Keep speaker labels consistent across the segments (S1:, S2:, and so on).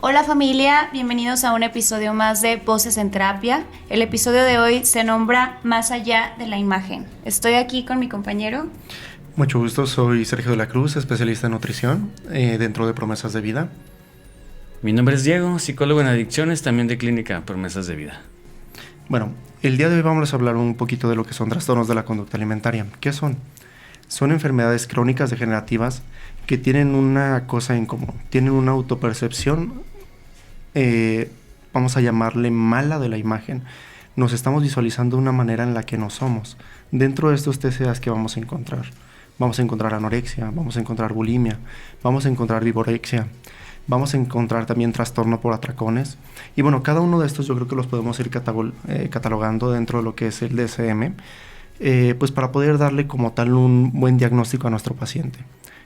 S1: Hola familia, bienvenidos a un episodio más de Voces en Terapia. El episodio de hoy se nombra Más allá de la imagen. Estoy aquí con mi compañero.
S2: Mucho gusto, soy Sergio de la Cruz, especialista en nutrición dentro de Promesas de Vida.
S3: Mi nombre es Diego, psicólogo en adicciones, también de Clínica Promesas de Vida.
S2: Bueno, el día de hoy vamos a hablar un poquito de lo que son trastornos de la conducta alimentaria. ¿Qué son? Son enfermedades crónicas degenerativas que tienen una cosa en común, tienen una autopercepción, vamos a llamarle mala de la imagen. Nos estamos visualizando de una manera en la que no somos. Dentro de estos TCAs que vamos a encontrar anorexia, vamos a encontrar bulimia, vamos a encontrar vigorexia, vamos a encontrar también trastorno por atracones. Y bueno, cada uno de estos yo creo que los podemos ir catalogando dentro de lo que es el DSM, pues para poder darle como tal un buen diagnóstico a nuestro paciente.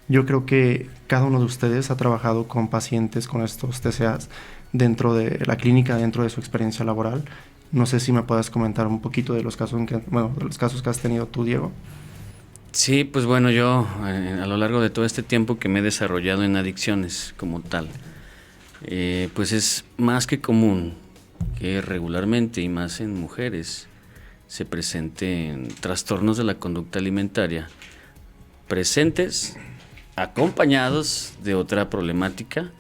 S2: Yo creo que cada uno de ustedes ha trabajado con pacientes con estos TCAs dentro de la clínica, dentro de su experiencia laboral. No sé si me puedes comentar un poquito de los casos que has tenido tú, Diego.
S3: Sí, pues bueno, yo a lo largo de todo este tiempo que me he desarrollado en adicciones como tal, pues es más que común que regularmente y más en mujeres se presenten trastornos de la conducta alimentaria presentes acompañados de otra problemática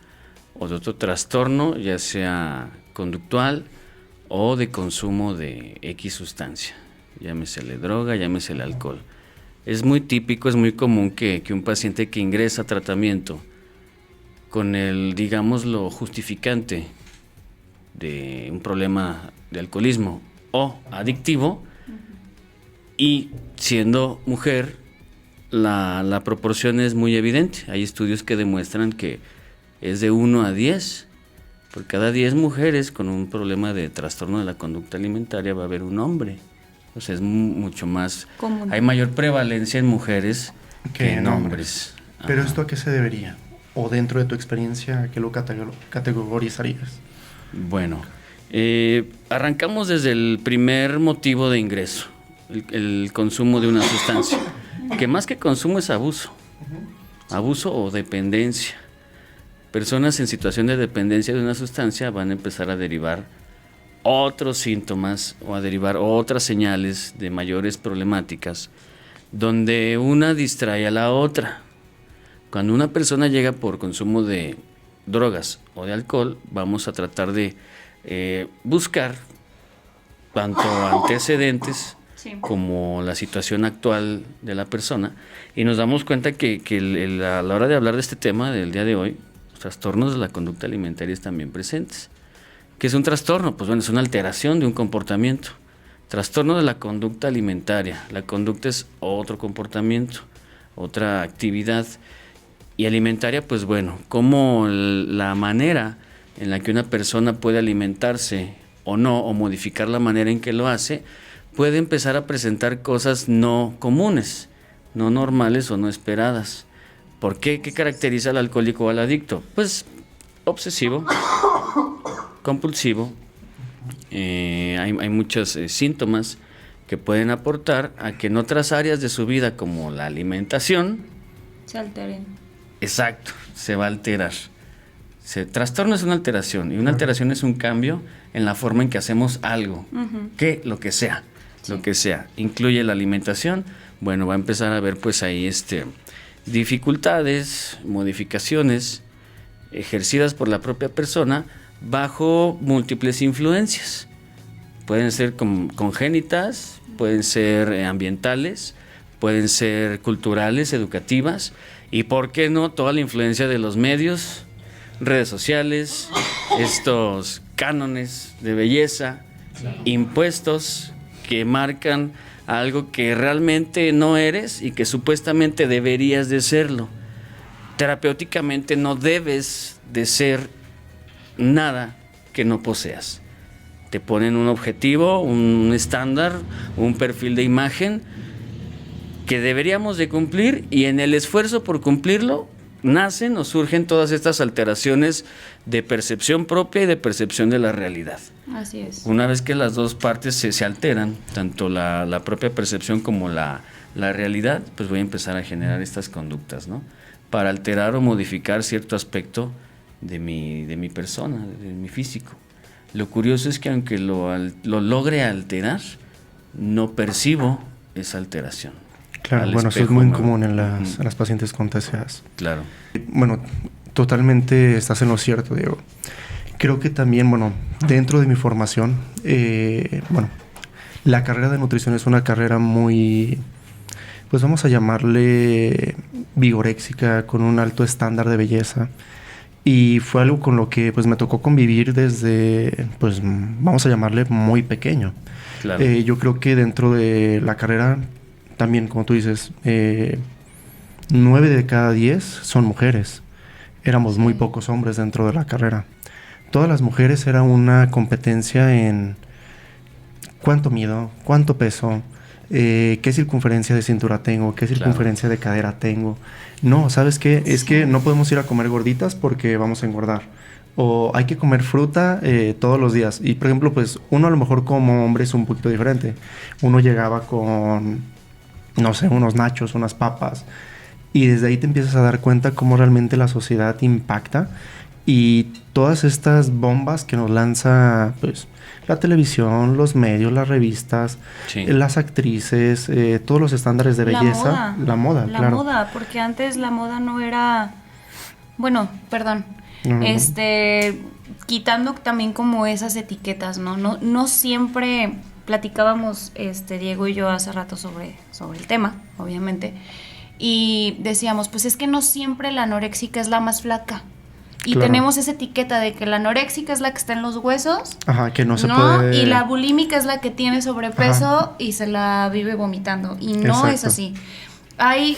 S3: o de otro trastorno, ya sea conductual o de consumo de X sustancia, llámesele droga, llámesele alcohol. Es muy típico, es muy común que un paciente que ingresa a tratamiento con el, digámoslo, justificante de un problema de alcoholismo o adictivo, y siendo mujer, la proporción es muy evidente. Hay estudios que demuestran que es de 1 a 10. Por cada 10 mujeres con un problema de trastorno de la conducta alimentaria va a haber un hombre. O sea, es mucho más común. Hay mayor prevalencia en mujeres que en hombres.
S2: ¿Pero esto a qué se debería? ¿O dentro de tu experiencia, a qué lo categorizarías?
S3: Bueno, arrancamos desde el primer motivo de ingreso, el consumo de una sustancia, que más que consumo es abuso, abuso o dependencia. Personas en situación de dependencia de una sustancia van a empezar a derivar otros síntomas o a derivar otras señales de mayores problemáticas, donde una distrae a la otra. Cuando una persona llega por consumo de drogas o de alcohol, vamos a tratar de buscar tanto antecedentes como la situación actual de la persona, y nos damos cuenta que a la hora de hablar de este tema del día de hoy, los trastornos de la conducta alimentaria están bien presentes. ¿Qué es un trastorno? Pues bueno, es una alteración de un comportamiento. Trastorno de la conducta alimentaria. La conducta es otro comportamiento, otra actividad. Y alimentaria, pues bueno, como la manera en la que una persona puede alimentarse o no, o modificar la manera en que lo hace, puede empezar a presentar cosas no comunes, no normales o no esperadas. ¿Por qué? ¿Qué caracteriza al alcohólico o al adicto? Pues obsesivo, compulsivo. Hay muchos síntomas que pueden aportar a que en otras áreas de su vida, como la alimentación,
S1: se alteren.
S3: Exacto, se va a alterar. Trastorno es una alteración, y una alteración es un cambio en la forma en que hacemos algo, lo que sea. Lo que sea, incluye la alimentación. Bueno, va a empezar a haber pues ahí dificultades, modificaciones ejercidas por la propia persona bajo múltiples influencias. Pueden ser congénitas, pueden ser ambientales, pueden ser culturales, educativas, y por qué no toda la influencia de los medios, redes sociales, estos cánones de belleza, impuestos que marcan algo que realmente no eres y que supuestamente deberías de serlo. Terapéuticamente no debes de ser nada que no poseas. Te ponen un objetivo, un estándar, un perfil de imagen que deberíamos de cumplir, y en el esfuerzo por cumplirlo nacen o surgen todas estas alteraciones de percepción propia y de percepción de la realidad.
S1: Así es.
S3: Una vez que las dos partes se alteran, tanto la propia percepción como la realidad, pues voy a empezar a generar estas conductas, ¿no? Para alterar o modificar cierto aspecto de mi persona, de mi físico. Lo curioso es que aunque lo logre alterar, no percibo esa alteración.
S2: Claro, bueno, eso es muy común en las pacientes con TCAs.
S3: Claro.
S2: Bueno, totalmente estás en lo cierto, Diego. Creo que también, bueno, dentro de mi formación, bueno, la carrera de nutrición es una carrera muy, pues vamos a llamarle vigoréxica, con un alto estándar de belleza. Y fue algo con lo que pues me tocó convivir desde, pues vamos a llamarle muy pequeño.
S3: Claro.
S2: Yo creo que dentro de la carrera, también como tú dices, 9 de cada 10 son mujeres. Éramos muy pocos hombres dentro de la carrera. Todas las mujeres era una competencia en cuánto mido, cuánto peso, qué circunferencia de cintura tengo, qué circunferencia de cadera tengo. No, ¿sabes qué? Es que no podemos ir a comer gorditas porque vamos a engordar. O hay que comer fruta todos los días. Y, por ejemplo, pues uno a lo mejor como hombre es un poquito diferente. Uno llegaba con, no sé, unos nachos, unas papas. Y desde ahí te empiezas a dar cuenta cómo realmente la sociedad impacta. Y todas estas bombas que nos lanza, pues, la televisión, los medios, las revistas, las actrices, todos los estándares de belleza. La moda,
S1: La moda, porque antes la moda no era... Bueno, perdón. Quitando también como esas etiquetas, ¿no? No siempre platicábamos, Diego y yo hace rato sobre el tema, obviamente. Y decíamos, pues es que no siempre la anoréxica es la más flaca. Y tenemos esa etiqueta de que la anoréxica es la que está en los huesos.
S2: Ajá, que no se puede...
S1: Y la bulímica es la que tiene sobrepeso y se la vive vomitando. Y no es así. Hay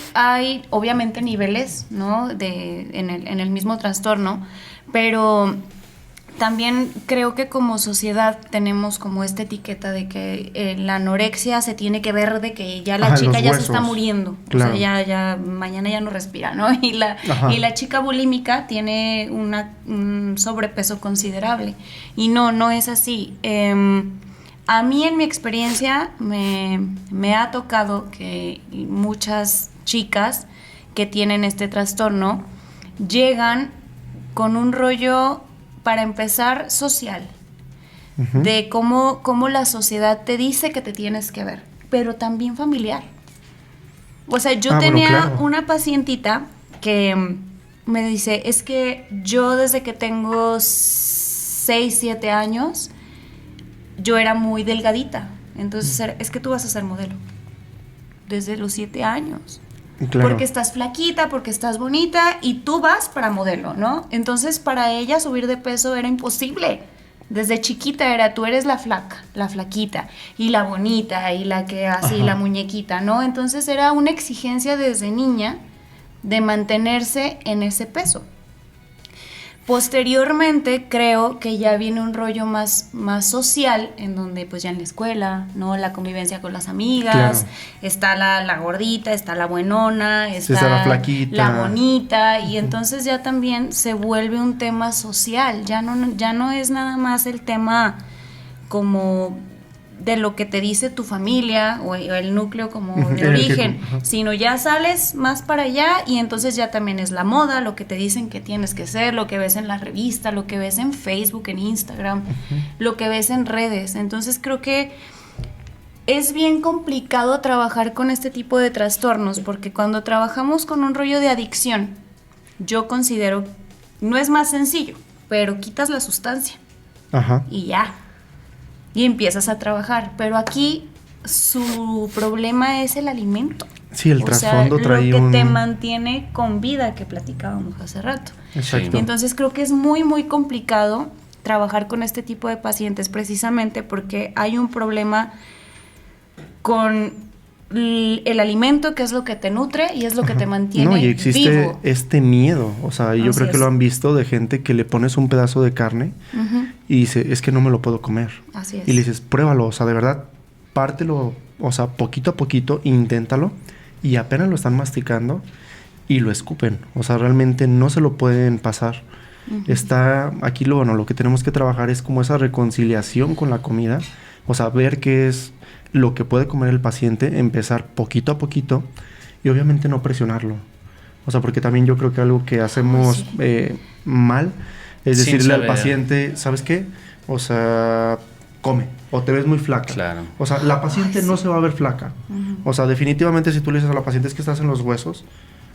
S1: obviamente niveles, ¿no? En el mismo trastorno, pero también creo que como sociedad tenemos como esta etiqueta de que la anorexia se tiene que ver de que ya la chica ya se está muriendo, o sea, ya mañana ya no respira, ¿no? Y la chica bulímica tiene un sobrepeso considerable y no es así. A mí en mi experiencia me ha tocado que muchas chicas que tienen este trastorno llegan con un rollo, para empezar, social, de cómo la sociedad te dice que te tienes que ver, pero también familiar. O sea, yo tenía una pacientita que me dice, es que yo desde que tengo 6, 7 años, yo era muy delgadita. Entonces, es que tú vas a ser modelo. Desde los 7 años. Claro. Porque estás flaquita, porque estás bonita y tú vas para modelo, ¿no? Entonces, para ella subir de peso era imposible. Desde chiquita tú eres la flaca, la flaquita, y la bonita, y la que así, la muñequita, ¿no? Entonces, era una exigencia desde niña de mantenerse en ese peso. Posteriormente creo que ya viene un rollo más social, en donde pues ya en la escuela, ¿no? La convivencia con las amigas, está la gordita, está la buenona, está
S2: la flaquita,
S1: la bonita, y entonces ya también se vuelve un tema social, ya no es nada más el tema como de lo que te dice tu familia o el núcleo como de origen, sino ya sales más para allá y entonces ya también es la moda, lo que te dicen que tienes que ser, lo que ves en la revista, lo que ves en Facebook, en Instagram, lo que ves en redes. Entonces creo que es bien complicado trabajar con este tipo de trastornos porque cuando trabajamos con un rollo de adicción, yo considero, no es más sencillo, pero quitas la sustancia y ya. Y empiezas a trabajar, pero aquí su problema es el alimento.
S2: Sí, el trasfondo trae
S1: lo que te mantiene con vida, que platicábamos hace rato.
S2: Exacto.
S1: Y entonces creo que es muy, muy complicado trabajar con este tipo de pacientes precisamente porque hay un problema con el alimento, que es lo que te nutre y es lo que te mantiene vivo.
S2: Y existe este miedo, o sea, yo creo que lo han visto de gente que le pones un pedazo de carne y dice, es que no me lo puedo comer.
S1: Así es.
S2: Y le dices, pruébalo, o sea, de verdad, pártelo, o sea, poquito a poquito, inténtalo, y apenas lo están masticando y lo escupen, o sea, realmente no se lo pueden pasar. Está aquí lo que tenemos que trabajar es como esa reconciliación con la comida, o sea, ver qué es lo que puede comer el paciente, empezar poquito a poquito y obviamente no presionarlo. O sea, porque también yo creo que algo que hacemos mal Es
S3: Sin
S2: decirle al
S3: saber.
S2: paciente, ¿sabes qué? O sea, come, o te ves muy flaca.
S3: Claro.
S2: O sea, la paciente no se va a ver flaca. O sea, definitivamente si tú le dices a la paciente es que estás en los huesos,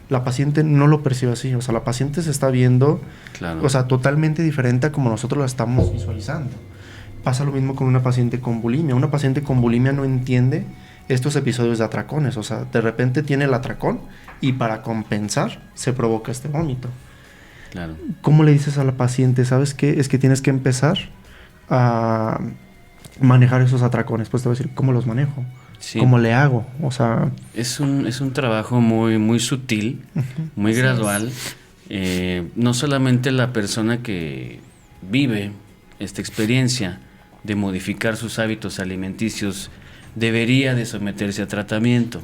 S2: la paciente no lo percibe así. O sea, la paciente se está viendo,
S3: Claro.
S2: o sea, totalmente diferente a como nosotros la estamos visualizando. Pasa lo mismo con una paciente con bulimia. Una paciente con bulimia no entiende estos episodios de atracones. O sea, de repente tiene el atracón y para compensar se provoca este vómito.
S3: Claro.
S2: ¿Cómo le dices a la paciente? ¿Sabes qué? Es que tienes que empezar a manejar esos atracones. Pues te voy a decir, ¿cómo los manejo?
S3: Sí.
S2: ¿Cómo le hago? O sea...
S3: Es un trabajo muy, muy sutil, muy gradual. No solamente la persona que vive esta experiencia de modificar sus hábitos alimenticios debería de someterse a tratamiento.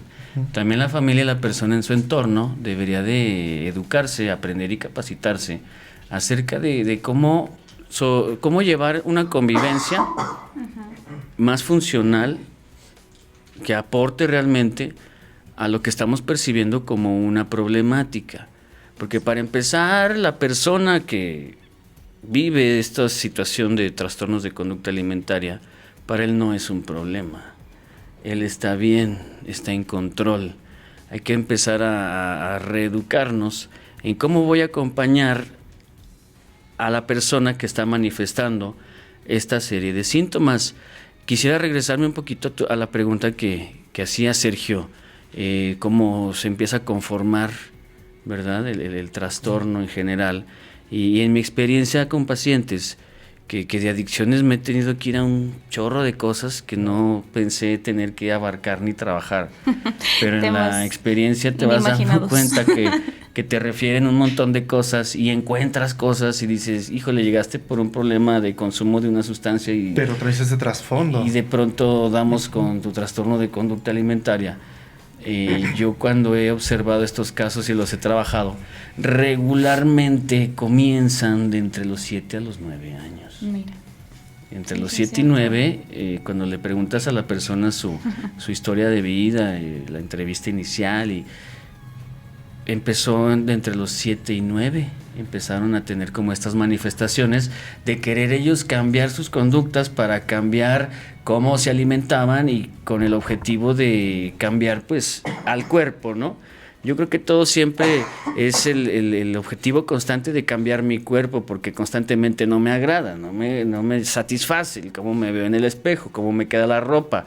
S3: También la familia y la persona en su entorno debería de educarse, aprender y capacitarse acerca de cómo llevar una convivencia más funcional que aporte realmente a lo que estamos percibiendo como una problemática. Porque para empezar, la persona que vive esta situación de trastornos de conducta alimentaria, para él no es un problema. Él está bien, está en control. Hay que empezar a reeducarnos en cómo voy a acompañar a la persona que está manifestando esta serie de síntomas. Quisiera regresarme un poquito a la pregunta que hacía Sergio, cómo se empieza a conformar, ¿verdad?, el trastorno en general. Y en mi experiencia con pacientes que de adicciones me he tenido que ir a un chorro de cosas que no pensé tener que abarcar ni trabajar. Pero en la experiencia te vas dando cuenta que te refieren un montón de cosas y encuentras cosas y dices, híjole, llegaste por un problema de consumo de una sustancia y...
S2: Pero traes ese trasfondo.
S3: Y de pronto damos con tu trastorno de conducta alimentaria. Yo cuando he observado estos casos y los he trabajado, regularmente comienzan de entre los 7 a los 9 años.
S1: Mira.
S3: Entre los 7 y 9, cuando le preguntas a la persona su historia de vida, la entrevista inicial, y empezó de entre los 7 y 9, empezaron a tener como estas manifestaciones de querer ellos cambiar sus conductas para cambiar cómo se alimentaban y con el objetivo de cambiar pues al cuerpo, ¿no? Yo creo que todo siempre es el objetivo constante de cambiar mi cuerpo porque constantemente no me agrada, no me satisface cómo me veo en el espejo, cómo me queda la ropa,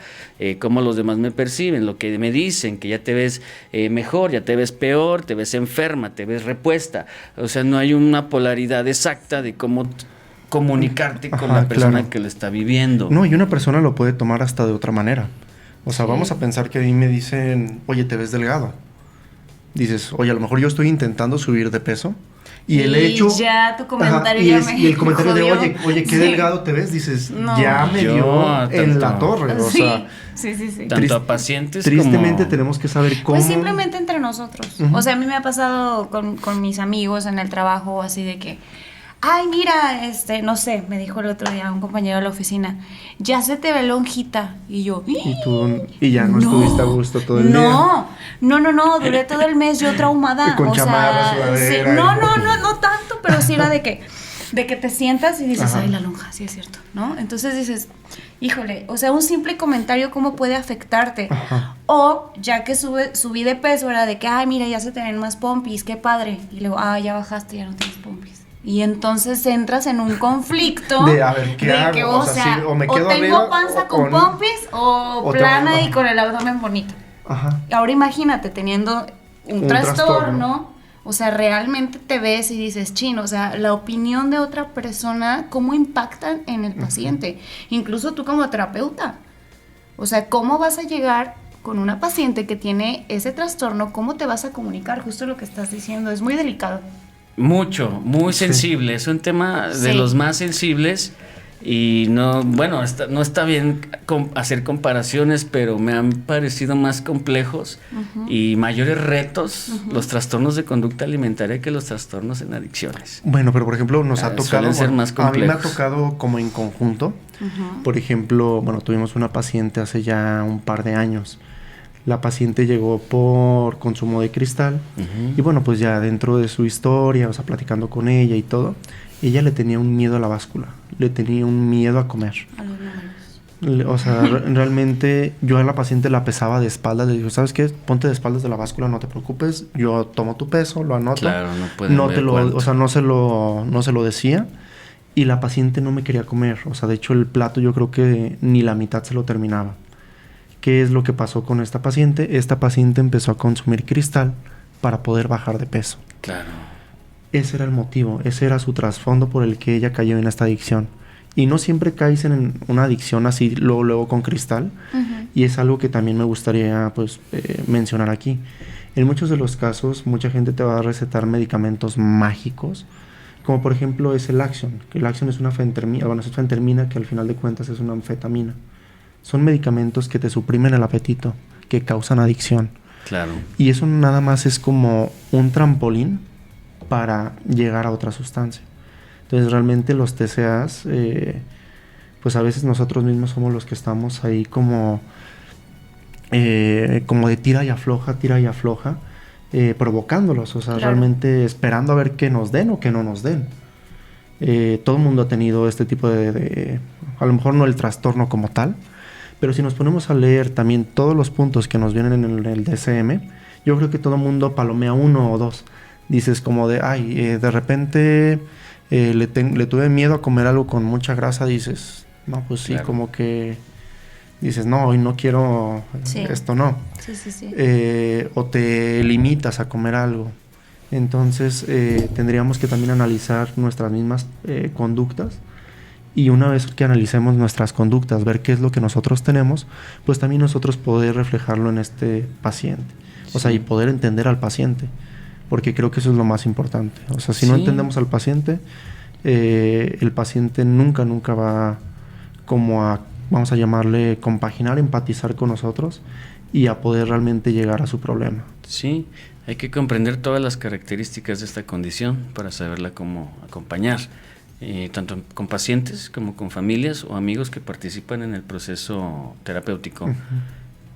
S3: cómo los demás me perciben, lo que me dicen, que ya te ves mejor, ya te ves peor, te ves enferma, te ves repuesta. O sea, no hay una polaridad exacta de cómo comunicarte con la persona, claro, que lo está viviendo.
S2: No, y una persona lo puede tomar hasta de otra manera. O sea, vamos a pensar que a mí me dicen, oye, te ves delgado. Dices, oye, a lo mejor yo estoy intentando subir de peso y el hecho...
S1: ya tu comentario
S2: y el comentario de, oye, qué delgado te ves, dices, no, ya me dio en la torre. O sea,
S1: sí.
S3: Tanto a pacientes
S2: tristemente
S3: como...
S2: tenemos que saber cómo...
S1: Pues simplemente entre nosotros. O sea, a mí me ha pasado con mis amigos en el trabajo así de que... Ay, mira, no sé, me dijo el otro día un compañero de la oficina, ya se te ve lonjita. Y yo,
S2: y ya no estuviste a gusto todo el día.
S1: No, duré todo el mes yo traumada.
S2: Y con chamarra, sudadera.
S1: Sí, no tanto, pero sí era de que te sientas y dices, ay, la lonja, sí es cierto, ¿no? Entonces dices, híjole, o sea, un simple comentario, ¿cómo puede afectarte? Ajá. O ya que subí de peso, era de que, ay, mira, ya se te ven más pompis, qué padre. Y luego, ya bajaste, ya no tienes pompis. Y entonces entras en un conflicto
S2: de a ver qué hago,
S1: que, o sea,
S2: sí, o me quedo
S1: o tengo
S2: arriba,
S1: panza con pompis o plana y con el abdomen bonito. Ajá. Ahora imagínate teniendo un trastorno, o sea, realmente te ves y dices, chino, o sea, la opinión de otra persona, ¿cómo impacta en el paciente? Incluso tú como terapeuta. O sea, ¿cómo vas a llegar con una paciente que tiene ese trastorno? ¿Cómo te vas a comunicar? Justo lo que estás diciendo, es muy delicado.
S3: Muy sensible, es un tema de los más sensibles y no está bien hacer comparaciones, pero me han parecido más complejos y mayores retos los trastornos de conducta alimentaria que los trastornos en adicciones.
S2: Bueno, pero por ejemplo nos ha tocado,
S3: ser más complejos.
S2: A mí me ha tocado como en conjunto, por ejemplo, tuvimos una paciente hace ya un par de años La paciente llegó por consumo de cristal y bueno, pues ya dentro de su historia, o sea, platicando con ella y todo, ella le tenía un miedo a la báscula, le tenía un miedo a comer.
S1: A los números.
S2: O sea, realmente yo a la paciente la pesaba de espaldas, le digo, ¿sabes qué? Ponte de espaldas de la báscula, no te preocupes, yo tomo tu peso, lo anoto.
S3: Claro, no pueden
S2: no
S3: ver
S2: te lo,
S3: cuánto.
S2: o sea, no se lo decía y la paciente no me quería comer. O sea, de hecho el plato yo creo que ni la mitad se lo terminaba. ¿Qué es lo que pasó con esta paciente? Esta paciente empezó a consumir cristal para poder bajar de peso.
S3: Claro.
S2: Ese era el motivo, ese era su trasfondo por el que ella cayó en esta adicción. Y no siempre caes en una adicción así luego con cristal. Y es algo que también me gustaría pues mencionar aquí. En muchos de los casos, mucha gente te va a recetar medicamentos mágicos, como por ejemplo es el Action, que el Action es una fentermina, bueno, es fentermina que al final de cuentas es una anfetamina. Son medicamentos que te suprimen el apetito, que causan adicción.
S3: Claro.
S2: Y eso nada más es como un trampolín para llegar a otra sustancia. Entonces realmente los TCAs, pues a veces nosotros mismos somos los que estamos ahí como de tira y afloja, provocándolos, o sea,
S1: claro.
S2: realmente esperando a ver que nos den o que no nos den. Todo el mundo ha tenido este tipo a lo mejor no el trastorno como tal, pero si nos ponemos a leer también todos los puntos que nos vienen en el DSM, yo creo que todo el mundo palomea uno o dos. Dices como de, de repente le tuve miedo a comer algo con mucha grasa, dices, no, pues sí, claro. Como que dices, no, hoy no quiero esto, no.
S1: Sí.
S2: O te limitas a comer algo. Entonces tendríamos que también analizar nuestras mismas conductas, y una vez que analicemos nuestras conductas, ver qué es lo que nosotros tenemos, pues también nosotros poder reflejarlo en este paciente. O sea, y poder entender al paciente, porque creo que eso es lo más importante. O sea, si no entendemos al paciente, el paciente nunca va como a, vamos a llamarle, compaginar, empatizar con nosotros y a poder realmente llegar a su problema.
S3: Sí, hay que comprender todas las características de esta condición para saberla cómo acompañar, tanto con pacientes como con familias o amigos que participan en el proceso terapéutico.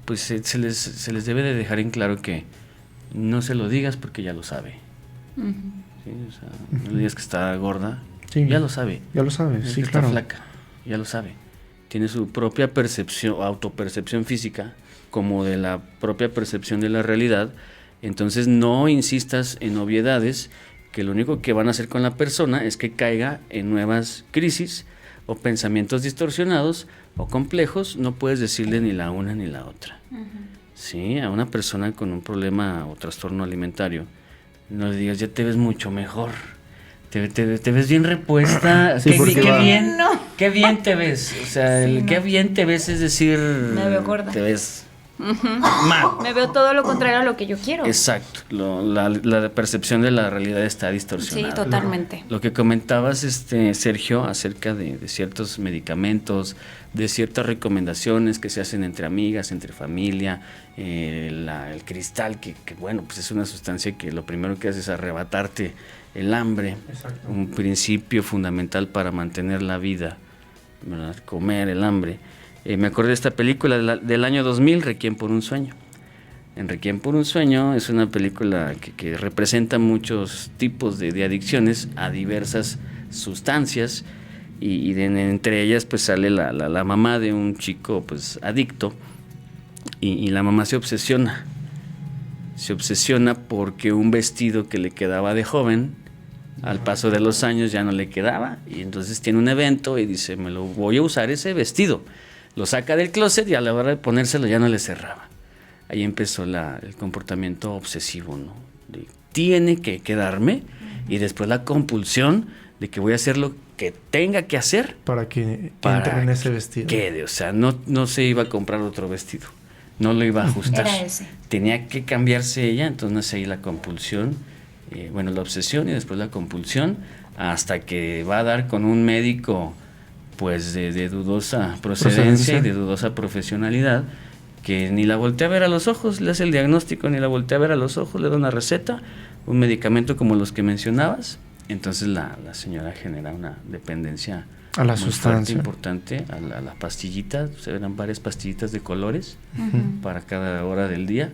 S3: Pues se les debe de dejar en claro que no se lo digas porque ya lo sabe. ¿Sí? O sea, no le digas que está gorda, ya lo sabe.
S2: Ya lo sabe, sí,
S3: que
S2: claro.
S3: Está flaca, ya lo sabe. Tiene su propia percepción, autopercepción física, como de la propia percepción de la realidad. Entonces no insistas en obviedades que lo único que van a hacer con la persona es que caiga en nuevas crisis o pensamientos distorsionados o complejos. No puedes decirle ni la una ni la otra. Sí, a una persona con un problema o trastorno alimentario, no le digas, ya te ves mucho mejor, te ves bien repuesta,
S2: sí,
S3: qué bien te ves, o sea, qué bien te ves es decir,
S1: me veo gorda,
S3: te ves mal.
S1: Me veo todo lo contrario a lo que yo quiero.
S3: Exacto, la percepción de la realidad está distorsionada.
S1: Sí, totalmente.
S3: Lo que comentabas, Sergio, acerca de ciertos medicamentos, de ciertas recomendaciones que se hacen entre amigas, entre familia, el cristal, que bueno, pues es una sustancia que lo primero que hace es arrebatarte el hambre. Exacto. Un principio fundamental para mantener la vida, ¿verdad? Comer el hambre. Me acordé de esta película del año 2000, Requiem por un sueño. En Requiem por un sueño es una película que representa muchos tipos de adicciones a diversas sustancias, y entre ellas pues sale la mamá de un chico pues adicto, y la mamá se obsesiona porque un vestido que le quedaba de joven al paso de los años ya no le quedaba, y entonces tiene un evento y dice, me lo voy a usar ese vestido. Lo saca del closet y a la hora de ponérselo ya no le cerraba. Ahí empezó el comportamiento obsesivo, ¿no? Tiene que quedarme, y después la compulsión de que voy a hacer lo que tenga que hacer
S2: para que entre en ese vestido.
S3: Quede, o sea, no se iba a comprar otro vestido, no lo iba a ajustar.
S1: Era ese.
S3: Tenía que cambiarse ella, entonces ahí la compulsión, la obsesión y después la compulsión, hasta que va a dar con un médico pues de dudosa procedencia y de dudosa profesionalidad, que ni la voltea a ver a los ojos, le hace el diagnóstico, ni la voltea a ver a los ojos, le da una receta, un medicamento como los que mencionabas. Entonces la señora genera una dependencia
S2: A la
S3: muy
S2: sustancia.
S3: fuerte, importante, a la pastillita. Se verán varias pastillitas de colores para cada hora del día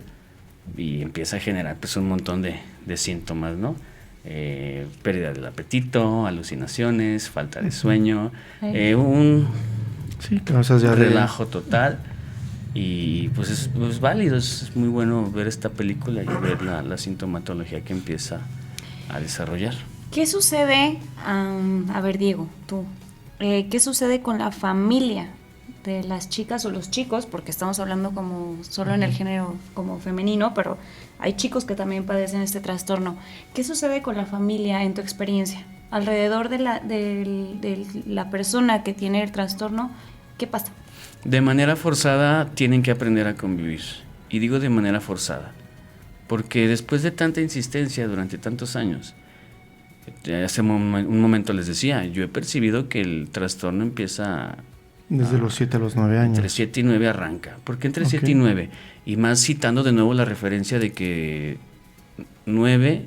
S3: y empieza a generar pues un montón de síntomas, ¿no? Pérdida del apetito, alucinaciones, falta de sueño, un
S2: Sí, causas ya de...
S3: relajo total. Y pues es válido, es muy bueno ver esta película y ver la sintomatología que empieza a desarrollar.
S1: ¿Qué sucede, a ver Diego, tú, qué sucede con la familia de las chicas o los chicos? Porque estamos hablando como solo en el género como femenino, pero hay chicos que también padecen este trastorno. ¿Qué sucede con la familia en tu experiencia? Alrededor de la persona que tiene el trastorno, ¿qué pasa?
S3: De manera forzada tienen que aprender a convivir. Y digo de manera forzada, porque después de tanta insistencia durante tantos años, hace un momento les decía, yo he percibido que el trastorno empieza...
S2: Desde los 7 a los 9 años.
S3: Entre 7 y 9 arranca. ¿Por qué entre
S2: Ok.
S3: 7 y 9? Y más citando de nuevo la referencia de que 9,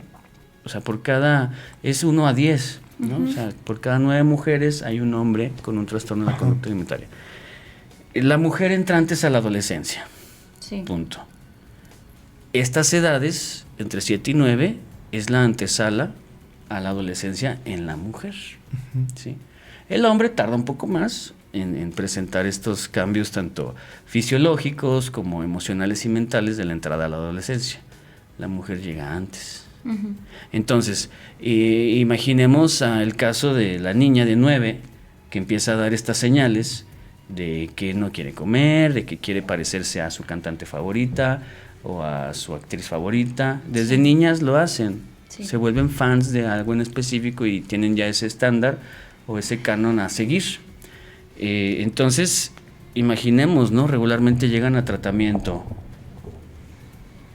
S3: o sea, por cada... es 1 a 10, ¿no? O sea, por cada 9 mujeres hay un hombre con un trastorno de la conducta alimentaria. La mujer entra antes a la adolescencia.
S1: Sí.
S3: Punto. Estas edades, entre 7 y 9, es la antesala a la adolescencia en la mujer. ¿Sí? El hombre tarda un poco más en presentar estos cambios tanto fisiológicos como emocionales y mentales de la entrada a la adolescencia. La mujer llega antes. Entonces, imaginemos el caso de la niña de 9 que empieza a dar estas señales de que no quiere comer, de que quiere parecerse a su cantante favorita o a su actriz favorita. Desde niñas lo hacen, se vuelven fans de algo en específico y tienen ya ese estándar o ese canon a seguir. Entonces, imaginemos, ¿no? Regularmente llegan a tratamiento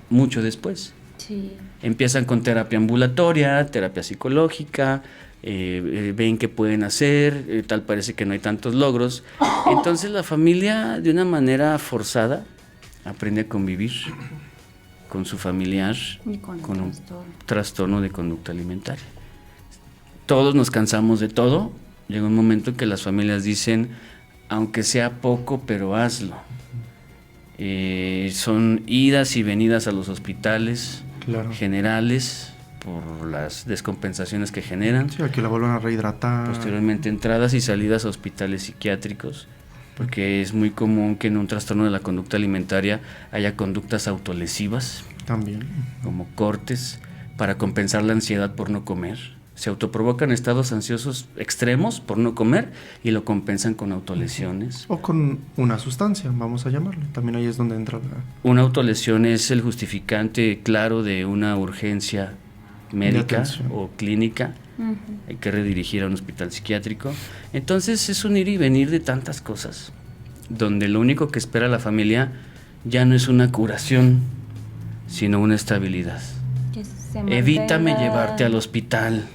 S3: mucho después.
S1: Sí.
S3: Empiezan con terapia ambulatoria, terapia psicológica, ven qué pueden hacer, tal parece que no hay tantos logros. Entonces la familia, de una manera forzada, aprende a convivir con su familiar
S1: Y con
S3: un trastorno de conducta alimentaria. Todos nos cansamos de todo. Llega un momento en que las familias dicen, aunque sea poco, pero hazlo. Son idas y venidas a los hospitales generales por las descompensaciones que generan.
S2: Sí, a que la vuelvan a rehidratar.
S3: Posteriormente entradas y salidas a hospitales psiquiátricos, porque es muy común que en un trastorno de la conducta alimentaria haya conductas autolesivas.
S2: También.
S3: Como cortes para compensar la ansiedad por no comer. Se autoprovocan estados ansiosos extremos por no comer y lo compensan con autolesiones.
S2: O con una sustancia, vamos a llamarlo. También ahí es donde entra la...
S3: Una autolesión es el justificante claro de una urgencia médica o clínica. Hay que redirigir a un hospital psiquiátrico. Entonces es un ir y venir de tantas cosas, donde lo único que espera la familia ya no es una curación, sino una estabilidad. Evítame llevarte al hospital,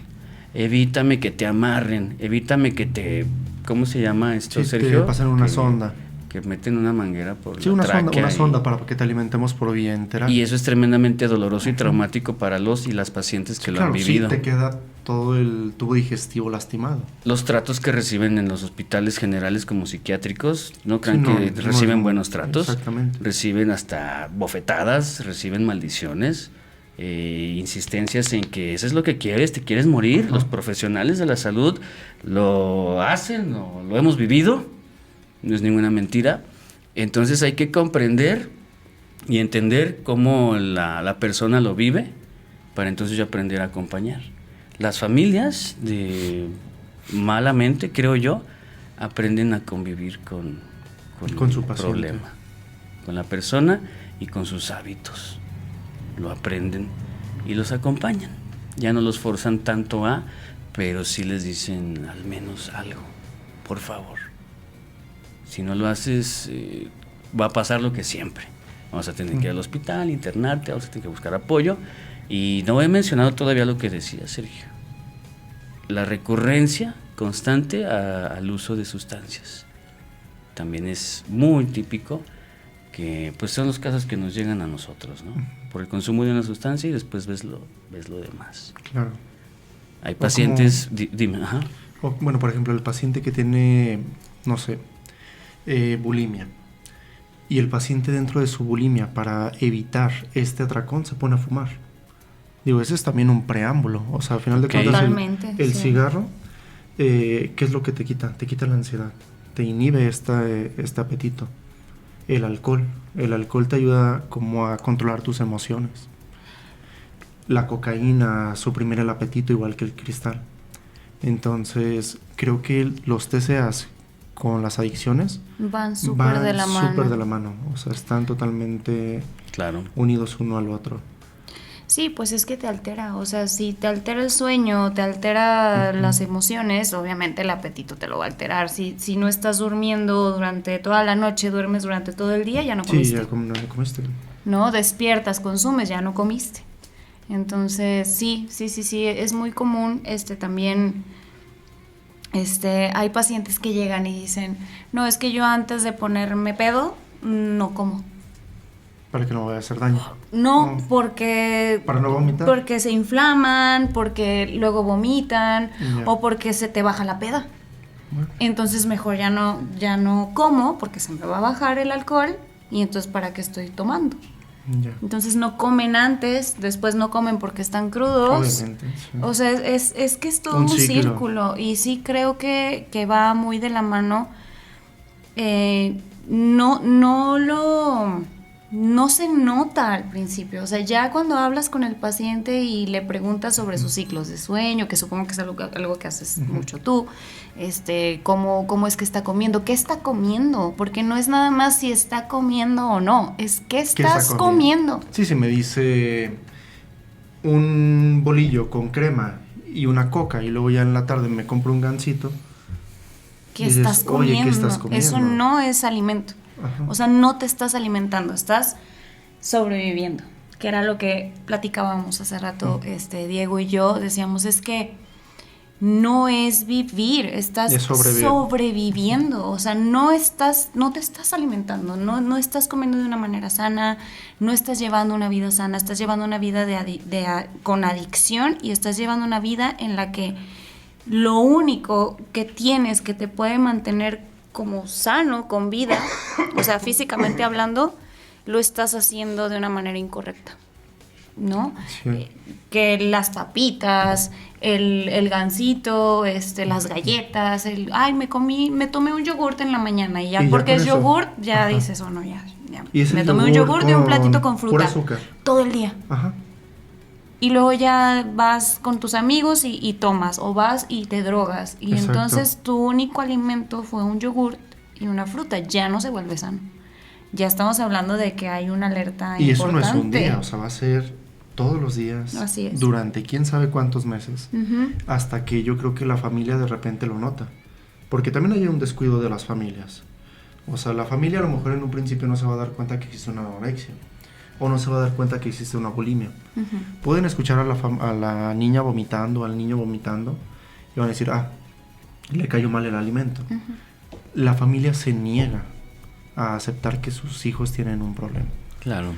S3: evítame que te amarren, evítame que te... ¿Cómo se llama esto, Sergio?
S2: Te pasan una sonda.
S3: Que meten una manguera por la
S2: una
S3: tráquea
S2: sonda para que te alimentemos por vía enteral.
S3: Y eso es tremendamente doloroso y traumático para los y las pacientes que lo han vivido.
S2: Sí, te queda todo el tubo digestivo lastimado.
S3: Los tratos que reciben en los hospitales generales como psiquiátricos, no crean que reciben buenos tratos.
S2: Exactamente.
S3: Reciben hasta bofetadas, reciben maldiciones, insistencias en que eso es lo que quieres, te quieres morir. Los profesionales de la salud lo hacen, lo hemos vivido, no es ninguna mentira. Entonces hay que comprender y entender cómo la persona lo vive para entonces yo aprender a acompañar. Las familias malamente, creo yo, aprenden a convivir con
S2: su
S3: problema, con la persona y con sus hábitos. Lo aprenden y los acompañan. Ya no los forzan tanto pero sí les dicen al menos algo, por favor. Si no lo haces, va a pasar lo que siempre. Vamos a tener que ir al hospital, internarte, vamos a tener que buscar apoyo. Y no he mencionado todavía lo que decía Sergio. La recurrencia constante al uso de sustancias. También es muy típico que pues son los casos que nos llegan a nosotros, ¿no? Por el consumo de una sustancia y después ves lo demás.
S2: Claro.
S3: Hay pacientes... Dime, ajá.
S2: O, bueno, por ejemplo, el paciente que tiene, no sé, bulimia. Y el paciente dentro de su bulimia, para evitar este atracón, se pone a fumar. Digo, ese es también un preámbulo. O sea, al final de cuentas, el
S1: sí.
S2: cigarro, ¿qué es lo que te quita? Te quita la ansiedad, te inhibe este apetito. El alcohol te ayuda como a controlar tus emociones. La cocaína, suprimir el apetito igual que el cristal. Entonces, creo que los TCAs con las adicciones
S1: van súper de la mano.
S2: Súper de la mano. O sea, están totalmente unidos uno al otro.
S1: Sí, pues es que te altera. O sea, si te altera el sueño, te altera las emociones, obviamente el apetito te lo va a alterar. Si no estás durmiendo durante toda la noche, duermes durante todo el día, ya no comiste.
S2: Sí, ya no comiste.
S1: No, despiertas, consumes, ya no comiste. Entonces, sí, es muy común también. Hay pacientes que llegan y dicen, no, es que yo antes de ponerme pedo, no como.
S2: Para que no vaya a hacer daño.
S1: No, porque...
S2: ¿Para no vomitar?
S1: Porque se inflaman, porque luego vomitan, o porque se te baja la peda. Bueno. Entonces mejor ya no como, porque se me va a bajar el alcohol, y entonces ¿para qué estoy tomando?
S2: Ya.
S1: Entonces no comen antes, después no comen porque están crudos.
S2: Obviamente, sí.
S1: O sea, es que es todo un círculo. Y sí creo que va muy de la mano. No se nota al principio. O sea, ya cuando hablas con el paciente y le preguntas sobre sus ciclos de sueño, que supongo que es algo que haces mucho tú, cómo es que está comiendo, qué está comiendo, porque no es nada más si está comiendo o no, es qué estás comiendo.
S2: Sí, si me dice un bolillo con crema y una coca y luego ya en la tarde me compro un gansito.
S1: ¿Qué estás comiendo?
S2: ¿Qué estás comiendo?
S1: Eso no es alimento. Ajá. O sea, no te estás alimentando, estás sobreviviendo, que era lo que platicábamos hace rato, Diego y yo, decíamos, es que no es vivir, estás sobreviviendo, o sea, no te estás alimentando, no estás comiendo de una manera sana, no estás llevando una vida sana, estás llevando una vida con adicción, y estás llevando una vida en la que lo único que tienes que te puede mantener como sano, con vida, o sea, físicamente hablando, lo estás haciendo de una manera incorrecta, ¿no? Sí. Que las papitas, el gansito, las galletas, me tomé un yogurt en la mañana, y ya porque es yogurt, ya dices, no, ya me tomé un yogurt y un platito con fruta.
S2: Pura azúcar.
S1: Todo el día.
S2: Ajá.
S1: Y luego ya vas con tus amigos y tomas, o vas y te drogas. Y exacto. Entonces tu único alimento fue un yogurt y una fruta. Ya no se vuelve sano. Ya estamos hablando de que hay una alerta
S2: y
S1: importante.
S2: Y eso no es un día, o sea, va a ser todos los días.
S1: Así es.
S2: Durante quién sabe cuántos meses. Hasta que yo creo que la familia de repente lo nota. Porque también hay un descuido de las familias. O sea, la familia a lo mejor en un principio no se va a dar cuenta que existe una anorexia. O no se va a dar cuenta que existe una bulimia. Pueden escuchar a la niña vomitando, al niño vomitando, y van a decir, le cayó mal el alimento. La familia se niega a aceptar que sus hijos tienen un problema.
S3: Claro.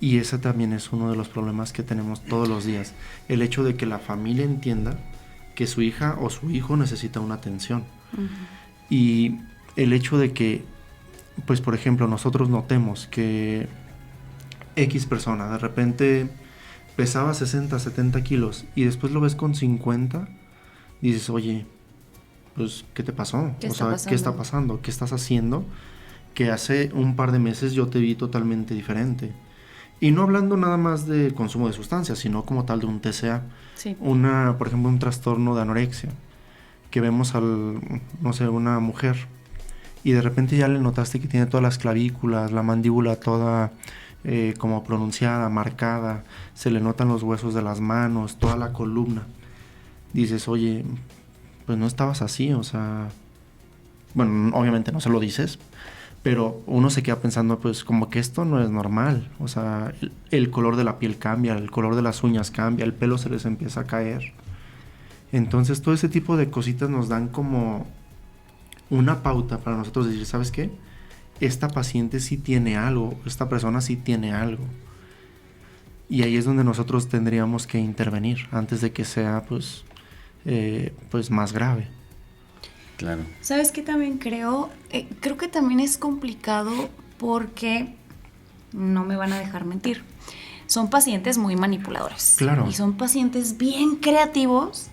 S2: Y ese también es uno de los problemas que tenemos todos los días. El hecho de que la familia entienda que su hija o su hijo necesita una atención. Y el hecho de que, pues por ejemplo, nosotros notemos que X persona de repente pesaba 60, 70 kilos y después lo ves con 50, dices, oye, pues, ¿qué te pasó? ¿Qué está pasando? ¿Qué estás haciendo? Que hace un par de meses yo te vi totalmente diferente. Y no hablando nada más del consumo de sustancias, sino como tal de un TCA.
S1: Sí.
S2: Por ejemplo, un trastorno de anorexia, que vemos una mujer, y de repente ya le notaste que tiene todas las clavículas, la mandíbula toda como pronunciada, marcada, se le notan los huesos de las manos, toda la columna. Dices, oye, pues no estabas así, o sea, bueno, obviamente no se lo dices, pero uno se queda pensando, pues como que esto no es normal, o sea, el color de la piel cambia, el color de las uñas cambia, el pelo se les empieza a caer. Entonces todo ese tipo de cositas nos dan como una pauta para nosotros decir, ¿sabes qué? Esta paciente sí tiene algo, esta persona sí tiene algo. Y ahí es donde nosotros tendríamos que intervenir antes de que sea pues más grave.
S3: Claro.
S1: ¿Sabes qué también creo? Creo que también es complicado porque, no me van a dejar mentir, son pacientes muy manipuladores.
S2: Claro.
S1: Y son pacientes bien creativos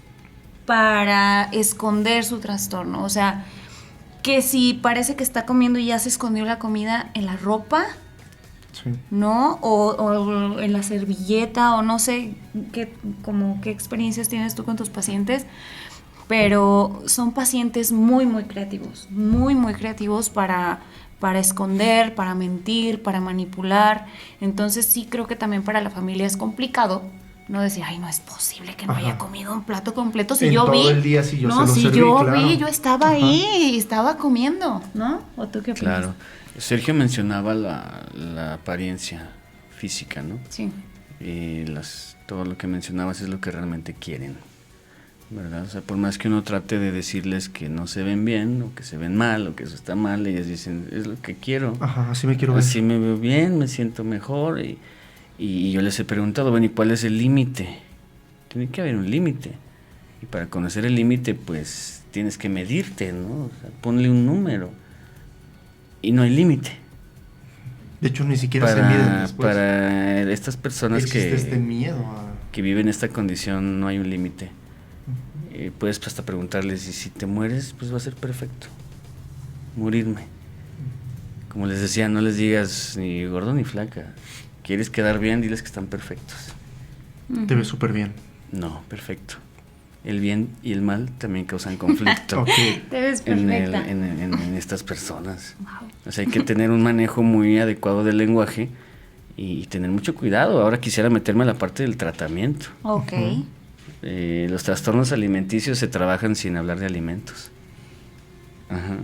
S1: para esconder su trastorno. O sea, que si parece que está comiendo y ya se escondió la comida en la ropa,
S2: Sí.
S1: ¿no? O en la servilleta, o no sé qué experiencias tienes tú con tus pacientes, pero son pacientes muy, muy creativos para esconder, para mentir, para manipular. Entonces sí creo que también para la familia es complicado no decir, ay, no es posible que no haya comido un plato completo si
S2: En
S1: yo
S2: todo
S1: vi.
S2: el día, si yo
S1: no,
S2: se lo
S1: si
S2: serví,
S1: yo
S2: claro.
S1: vi, yo estaba ahí y estaba comiendo, ¿no? ¿O tú qué opinas?
S3: Claro. Sergio mencionaba la apariencia física, ¿no?
S1: Sí.
S3: Y todo lo que mencionabas es lo que realmente quieren, ¿verdad? O sea, por más que uno trate de decirles que no se ven bien, o que se ven mal, o que eso está mal, ellos dicen, es lo que quiero.
S2: Ajá, así me quiero ver.
S3: Así me veo bien, me siento mejor. Y yo les he preguntado, bueno, ¿y cuál es el límite? Tiene que haber un límite. Y para conocer el límite, pues tienes que medirte, ¿no? O sea, ponle un número. Y no hay límite.
S2: De hecho, ni siquiera se miden después.
S3: Para estas personas
S2: existe este miedo
S3: que viven esta condición, no hay un límite. Puedes hasta preguntarles, y si te mueres, pues va a ser perfecto. Morirme. Como les decía, no les digas ni gordo ni flaca. ¿Quieres quedar bien? Diles que están perfectos.
S2: Te ves súper bien.
S3: No, perfecto. El bien y el mal también causan conflicto.
S2: Okay.
S1: Te ves
S3: en
S1: perfecta.
S3: en estas personas.
S1: Wow.
S3: O sea, hay que tener un manejo muy adecuado del lenguaje y tener mucho cuidado. Ahora quisiera meterme a la parte del tratamiento.
S1: Ok.
S3: Los trastornos alimenticios se trabajan sin hablar de alimentos. Ajá.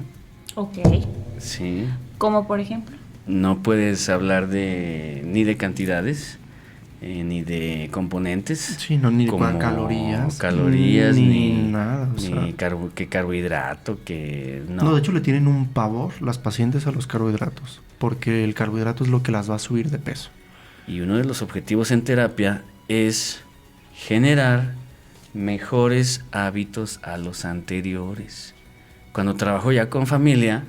S1: Ok.
S3: Sí.
S1: Como por ejemplo.
S3: No puedes hablar ni de cantidades, ni de componentes.
S2: Sí, no, ni de
S3: como
S2: calorías. Ni nada. O sea,
S3: que carbohidrato, que
S2: no, de hecho le tienen un pavor las pacientes a los carbohidratos, porque el carbohidrato es lo que las va a subir de peso.
S3: Y uno de los objetivos en terapia es generar mejores hábitos a los anteriores. Cuando trabajo ya con familia,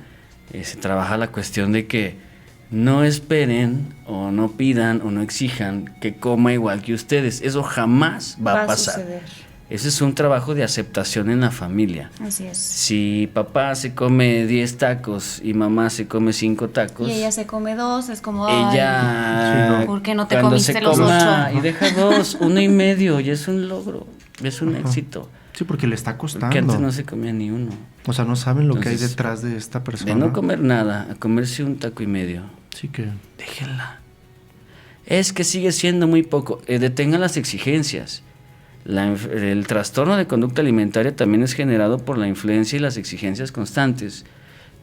S3: se trabaja la cuestión de que no esperen o no pidan o no exijan que coma igual que ustedes. Eso jamás va a pasar.
S1: Suceder.
S3: Ese es un trabajo de aceptación en la familia.
S1: Así es.
S3: Si papá se come 10 tacos y mamá se come 5 tacos,
S1: Y ella se come 2, es como,
S3: ella,
S2: Sí, no.
S1: ¿por qué no te
S3: cuando
S1: comiste
S3: se
S1: los
S3: coma
S1: 8?
S3: y deja 2, 1.5, y es un logro, es un
S2: Ajá.
S3: éxito.
S2: Sí, porque le está costando.
S3: Porque antes no se comía ni uno.
S2: O sea, no saben lo que hay
S3: Entonces,
S2: detrás de esta persona.
S3: De no comer nada a comerse 1,5 tacos.
S2: Sí que...
S3: Déjenla. Es que sigue siendo muy poco. Detengan las exigencias. El trastorno de conducta alimentaria también es generado por la influencia y las exigencias constantes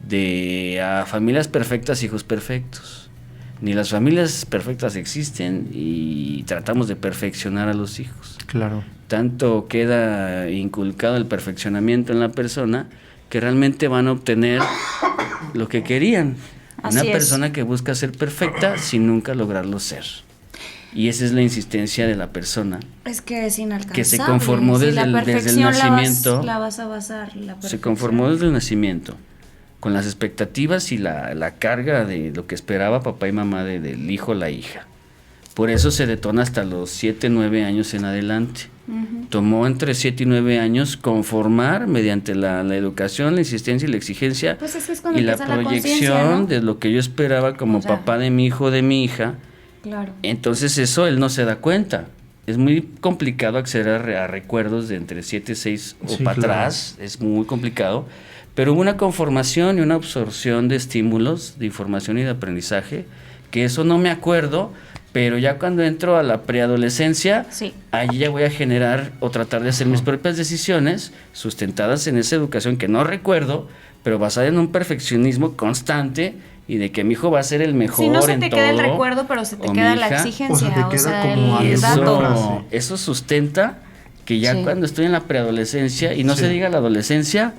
S3: de familias perfectas, hijos perfectos. Ni las familias perfectas existen y tratamos de perfeccionar a los hijos.
S2: Claro.
S3: Tanto queda inculcado el perfeccionamiento en la persona que realmente van a obtener lo que querían.
S1: Así
S3: Una
S1: es.
S3: persona que busca ser perfecta sin nunca lograrlo ser. Y esa es la insistencia de la persona.
S1: Es que es inalcanzable.
S3: Que se conformó
S1: Si
S3: desde
S1: la
S3: el
S1: perfección
S3: nacimiento.
S1: La vas a basar. La
S3: Se
S1: perfección.
S3: conformó desde el nacimiento con las expectativas y la carga de lo que esperaba papá y mamá del hijo o la hija. Por eso se detona hasta los 7, 9 años en adelante.
S1: Ujú.
S3: Tomó entre 7 y 9 años conformar mediante la educación, la insistencia y la exigencia
S1: Pues es que es cuando
S3: y la
S1: empieza la conciencia,
S3: proyección
S1: ¿no?
S3: de lo que yo esperaba como
S1: O sea,
S3: papá de mi hijo o de mi hija.
S1: Claro.
S3: Entonces eso él no se da cuenta. Es muy complicado acceder a recuerdos de entre 7, 6 o
S2: Sí,
S3: para
S2: claro.
S3: atrás. Es muy complicado. Pero hubo una conformación y una absorción de estímulos, de información y de aprendizaje, que eso no me acuerdo, pero ya cuando entro a la preadolescencia,
S1: Sí.
S3: allí ya voy a generar o tratar de hacer mis propias decisiones sustentadas en esa educación que no recuerdo, pero basada en un perfeccionismo constante y de que mi hijo va a ser el mejor
S1: Si no se
S3: en
S1: te
S3: todo.
S1: queda el recuerdo, pero se te
S3: o
S1: queda
S3: mi
S1: la
S3: hija.
S1: exigencia.
S2: O sea, te queda como
S3: Y
S2: alguna
S1: dato.
S2: frase.
S3: eso sustenta que ya
S1: Sí.
S3: cuando estoy en la preadolescencia, y no
S2: Sí.
S3: se diga la adolescencia,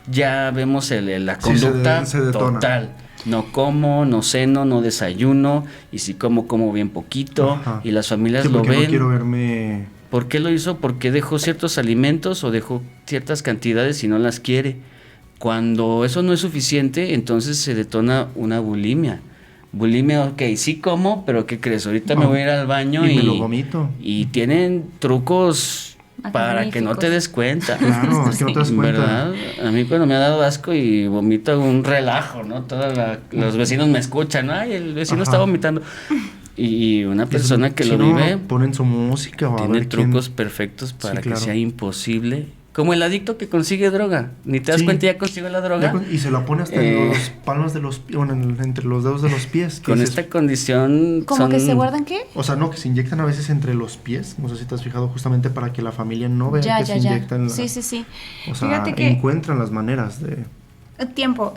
S3: ya vemos la
S2: Sí,
S3: conducta
S2: se detona.
S3: total. No como, no ceno, no desayuno, y si como bien poquito,
S2: Ajá.
S3: y las familias
S2: Sí,
S3: lo
S2: porque
S3: ven.
S2: no quiero verme...
S3: ¿Por qué lo hizo? Porque dejó ciertos alimentos o dejó ciertas cantidades y no las quiere. Cuando eso no es suficiente, entonces se detona una bulimia. Bulimia, ok, sí como, pero ¿qué crees? Ahorita me voy a ir al baño
S2: y me lo vomito.
S3: Y tienen trucos para que no te des cuenta.
S2: Claro, es que no te das cuenta.
S3: ¿Verdad? A mí cuando me ha dado asco y vomito un relajo, ¿no? Los vecinos me escuchan, ay, el vecino está vomitando. Y una persona que
S2: si
S3: lo
S2: no,
S3: vive
S2: ponen su música o
S3: tiene trucos perfectos para que sea imposible. Como el adicto que consigue droga. Ni te das cuenta, ya consiguió la droga.
S2: Y se la pone hasta en los palmas de los pies, bueno, entre los dedos de los pies.
S3: Con esta condición.
S1: ¿Cómo que se guardan qué?
S2: O sea, no, que se inyectan a veces entre los pies. No sé si te has fijado, justamente para que la familia no vea que se inyectan.
S1: Sí.
S2: O sea,
S1: Fíjate que
S2: encuentran las maneras de...
S1: Tiempo,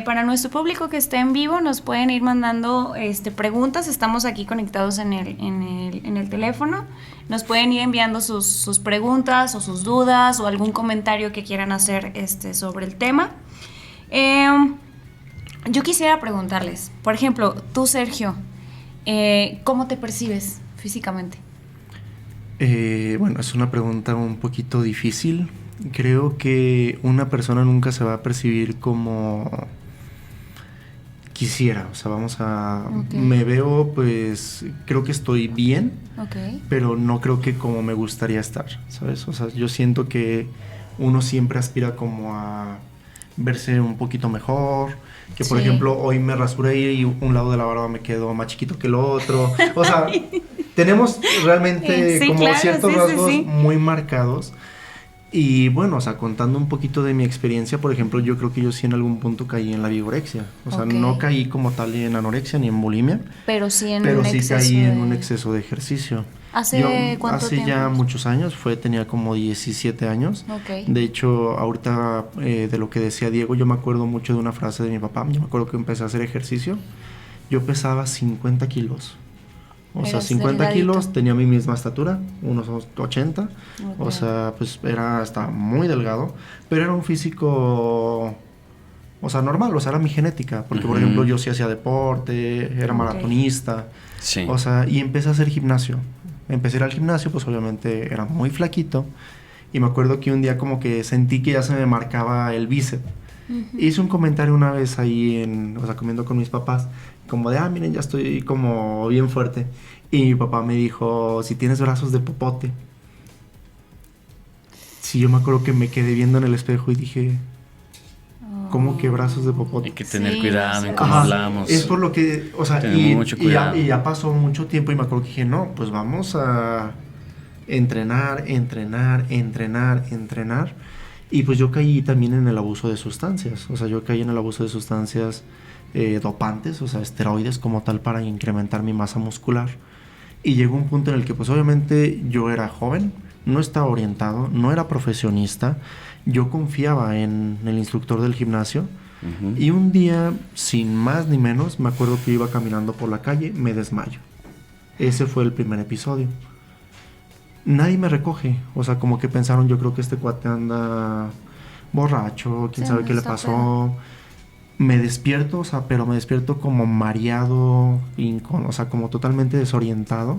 S1: para nuestro público que esté en vivo nos pueden ir mandando preguntas, estamos aquí conectados en el teléfono, nos pueden ir enviando sus preguntas o sus dudas o algún comentario que quieran hacer sobre el tema. Yo quisiera preguntarles, por ejemplo, tú Sergio, ¿cómo te percibes físicamente?
S2: Bueno, es una pregunta un poquito difícil. Creo que una persona nunca se va a percibir como quisiera. O sea, me veo, pues, creo que estoy bien, pero no creo que como me gustaría estar, ¿sabes? O sea, yo siento que uno siempre aspira como a verse un poquito mejor, que por ejemplo, hoy me rasuré y un lado de la barba me quedó más chiquito que el otro. O sea, tenemos realmente ciertos rasgos muy marcados. Y bueno, o sea, contando un poquito de mi experiencia, por ejemplo, yo creo que yo sí en algún punto caí en la vigorexia. O sea, no caí como tal en anorexia ni en bulimia.
S1: Pero sí
S2: caí en un exceso de ejercicio.
S1: ¿Hace cuánto tiempo?
S2: Hace ya muchos años, tenía como 17 años. De hecho, ahorita de lo que decía Diego, yo me acuerdo mucho de una frase de mi papá. Yo me acuerdo que empecé a hacer ejercicio. Yo pesaba 50 kilos. O sea, 50 kilos, tenía mi misma estatura, unos 80. O sea, pues estaba muy delgado, pero era un físico, o sea, normal, o sea, era mi genética. Porque, por ejemplo, yo sí hacía deporte, era maratonista. Sí. O sea, y empecé a hacer gimnasio. Empecé a ir al gimnasio, pues obviamente era muy flaquito. Y me acuerdo que un día como que sentí que ya se me marcaba el bíceps. Hice un comentario una vez ahí, o sea, comiendo con mis papás, como de, miren, ya estoy como bien fuerte. Y mi papá me dijo, si tienes brazos de popote. Sí, yo me acuerdo que me quedé viendo en el espejo y dije, ¿cómo que brazos de popote?
S3: Hay que tener cuidado en cómo hablamos.
S2: Es por lo que, o sea,
S3: mucho cuidado.
S2: Y ya pasó mucho tiempo y me acuerdo que dije, no, pues vamos a entrenar. Y pues yo caí también en el abuso de sustancias. O sea, yo caí en el abuso de sustancias dopantes, o sea, esteroides como tal para incrementar mi masa muscular. Y llegó un punto en el que pues obviamente yo era joven, no estaba orientado, no era profesionista. Yo confiaba en el instructor del gimnasio. Y un día, sin más ni menos, me acuerdo que iba caminando por la calle, me desmayo. Ese fue el primer episodio. Nadie me recoge, o sea, como que pensaron, yo creo que este cuate anda borracho, quién sabe qué le pasó. Me despierto, o sea, pero me despierto como mareado, o sea, como totalmente desorientado.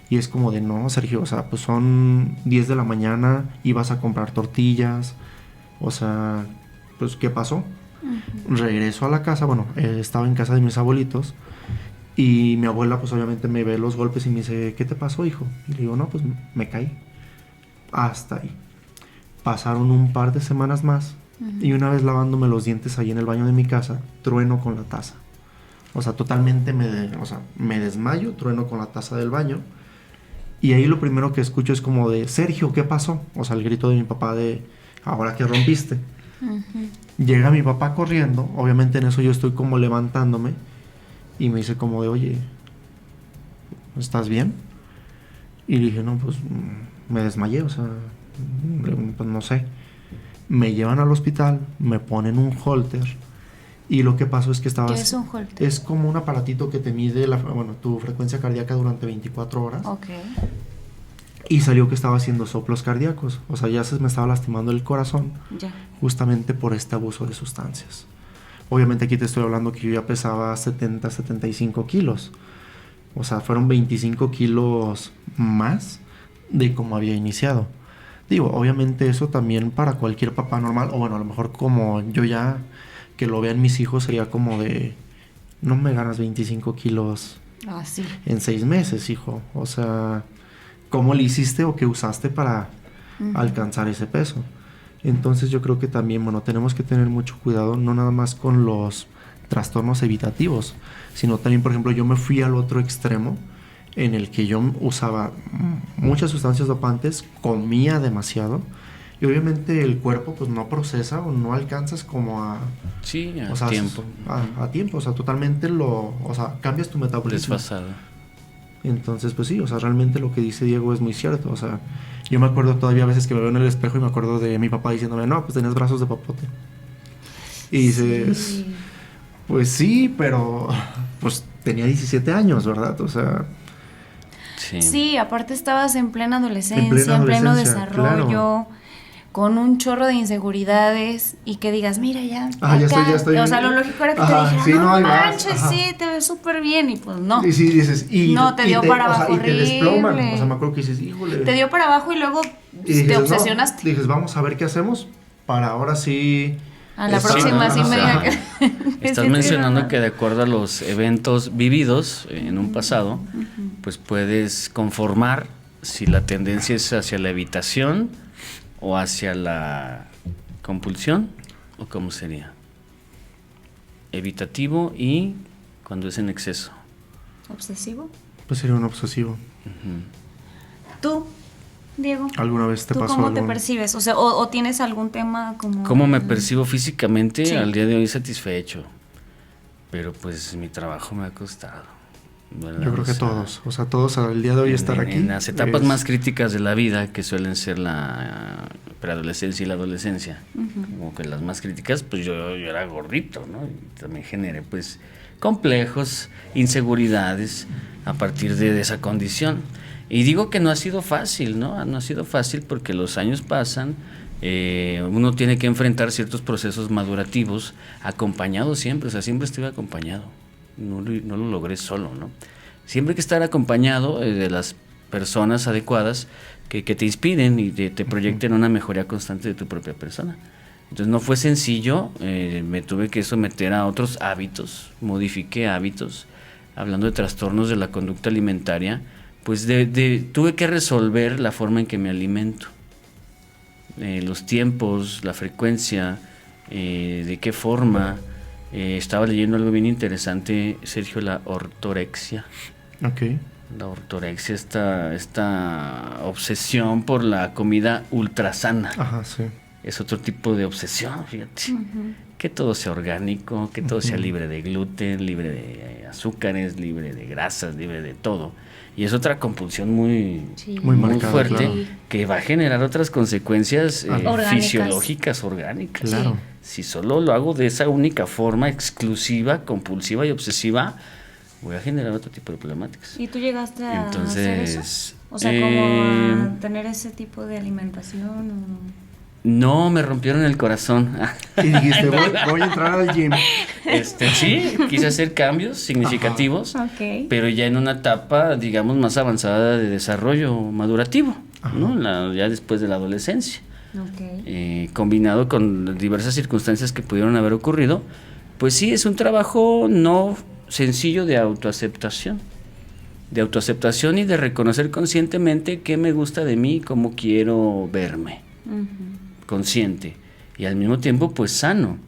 S2: Y es como de, no, Sergio, o sea, pues son 10 de la mañana, ibas a comprar tortillas, o sea, pues, ¿qué pasó? Regreso a la casa, bueno, estaba en casa de mis abuelitos. Y mi abuela, pues obviamente me ve los golpes y me dice, ¿qué te pasó, hijo? Y le digo, no, pues me caí. Hasta ahí. Pasaron un par de semanas más. Y una vez lavándome los dientes ahí en el baño de mi casa, trueno con la taza. O sea, totalmente me desmayo, trueno con la taza del baño. Y ahí lo primero que escucho es como de, Sergio, ¿qué pasó? O sea, el grito de mi papá de, ¿ahora qué rompiste? Llega mi papá corriendo. Obviamente en eso yo estoy como levantándome. Y me dice como de, oye, ¿estás bien? Y le dije, no, pues me desmayé, o sea, pues no sé. Me llevan al hospital, me ponen un holter. Y lo que pasó es que estaba...
S1: ¿Qué es un holter?
S2: Es como un aparatito que te mide tu frecuencia cardíaca durante 24 horas. Y salió que estaba haciendo soplos cardíacos. O sea, ya se me estaba lastimando el corazón. Justamente por este abuso de sustancias. Obviamente aquí te estoy hablando que yo ya pesaba 75 kilos. O sea, fueron 25 kilos más de como había iniciado. Digo, obviamente eso también para cualquier papá normal, o bueno, a lo mejor como yo ya, que lo vean mis hijos, sería como de, no me ganas 25 kilos
S1: Sí.
S2: en 6 meses, hijo. O sea, ¿cómo le hiciste o qué usaste para alcanzar ese peso? Entonces yo creo que también, bueno, tenemos que tener mucho cuidado, no nada más con los trastornos evitativos, sino también, por ejemplo, yo me fui al otro extremo en el que yo usaba muchas sustancias dopantes, comía demasiado y obviamente el cuerpo pues no procesa o no alcanzas como a...
S3: Sí, a
S2: o sea,
S3: tiempo.
S2: A tiempo, o sea, totalmente o sea, cambias tu metabolismo.
S3: Desfasado.
S2: Entonces, pues sí, o sea, realmente lo que dice Diego es muy cierto, o sea, yo me acuerdo todavía a veces que me veo en el espejo y me acuerdo de mi papá diciéndome, no, pues tenías brazos de papote. Y dices,
S1: Sí.
S2: pues sí, pero pues tenía 17 años, ¿verdad? O sea...
S1: Sí, aparte estabas en plena adolescencia,
S2: En plena
S1: pleno
S2: adolescencia,
S1: desarrollo,
S2: claro.
S1: con un chorro de inseguridades y que digas, mira ya,
S2: Ya estoy.
S1: O sea, lo lógico era que
S2: Ajá,
S1: te dijera,
S2: sí,
S1: no
S2: ahí vas,
S1: manches,
S2: ajá.
S1: sí, te ves súper bien y pues no.
S2: Y sí, dices,
S1: No, te dio para abajo
S2: y te desploman.
S1: horrible.
S2: O sea, me acuerdo que dices, híjole.
S1: Te dio para abajo y luego
S2: Y dices,
S1: te
S2: no,
S1: obsesionaste.
S2: dices, vamos a ver qué hacemos para ahora sí...
S1: A la
S2: estar-
S1: próxima sí me diga
S2: Ajá.
S1: que...
S3: Estás
S1: sí,
S3: mencionando
S1: sí,
S3: que de acuerdo a los eventos vividos en un pasado, pues puedes conformar si la tendencia es hacia la evitación o hacia la compulsión, o cómo sería. Evitativo y cuando es en exceso.
S1: ¿Obsesivo?
S2: Pues sería un obsesivo.
S1: ¿Tú, Diego?
S2: ¿Alguna vez te
S1: ¿Tú
S2: pasó
S1: cómo
S2: algo?
S1: te percibes? O sea, o tienes algún tema como...
S3: ¿Cómo me percibo físicamente?
S1: Sí.
S3: Al día de hoy satisfecho, pero pues mi trabajo me ha costado, ¿verdad?
S2: Yo creo que
S3: O sea,
S2: todos. O sea, todos al día de hoy estar aquí.
S3: En las etapas
S2: es-
S3: más críticas de la vida, que suelen ser la preadolescencia y la adolescencia, como que las más críticas, pues yo era gordito, ¿no? Y también generé pues complejos, inseguridades a partir de esa condición. Y digo que no ha sido fácil, ¿no? No ha sido fácil porque los años pasan, uno tiene que enfrentar ciertos procesos madurativos, acompañado siempre, o sea, siempre estuve acompañado, no lo logré solo, ¿no? Siempre hay que estar acompañado de las personas adecuadas que te inspiren y te proyecten una mejoría constante de tu propia persona. Entonces no fue sencillo, me tuve que someter a otros hábitos, modifiqué hábitos, hablando de trastornos de la conducta alimentaria, pues tuve que resolver la forma en que me alimento, los tiempos, la frecuencia, de qué forma. Estaba leyendo algo bien interesante, Sergio, la ortorexia.
S2: Ok.
S3: La ortorexia, esta obsesión por la comida ultrasana.
S2: Ajá, sí.
S3: Es otro tipo de obsesión, fíjate. Que todo sea orgánico, que todo sea libre de gluten, libre de azúcares, libre de grasas, libre de todo. Y es otra compulsión muy
S2: marcada,
S3: fuerte,
S2: claro.
S3: que va a generar otras consecuencias
S1: Orgánicas.
S3: fisiológicas, orgánicas.
S2: Claro.
S3: Si solo lo hago de esa única forma, exclusiva, compulsiva y obsesiva, voy a generar otro tipo de problemáticas.
S1: ¿Y tú llegaste a
S3: Entonces,
S1: hacer eso? O sea, como a tener ese tipo de alimentación o...
S3: No, me rompieron el corazón.
S2: Y dijiste, voy a entrar al gym.
S3: Sí, quise hacer cambios significativos,
S1: Ok.
S3: pero ya en una etapa, digamos, más avanzada de desarrollo madurativo, ¿no? Ya después de la adolescencia.
S1: Ok.
S3: Combinado con diversas circunstancias que pudieron haber ocurrido, pues sí, es un trabajo no sencillo de autoaceptación y de reconocer conscientemente qué me gusta de mí, cómo quiero verme. Consciente y al mismo tiempo pues sano,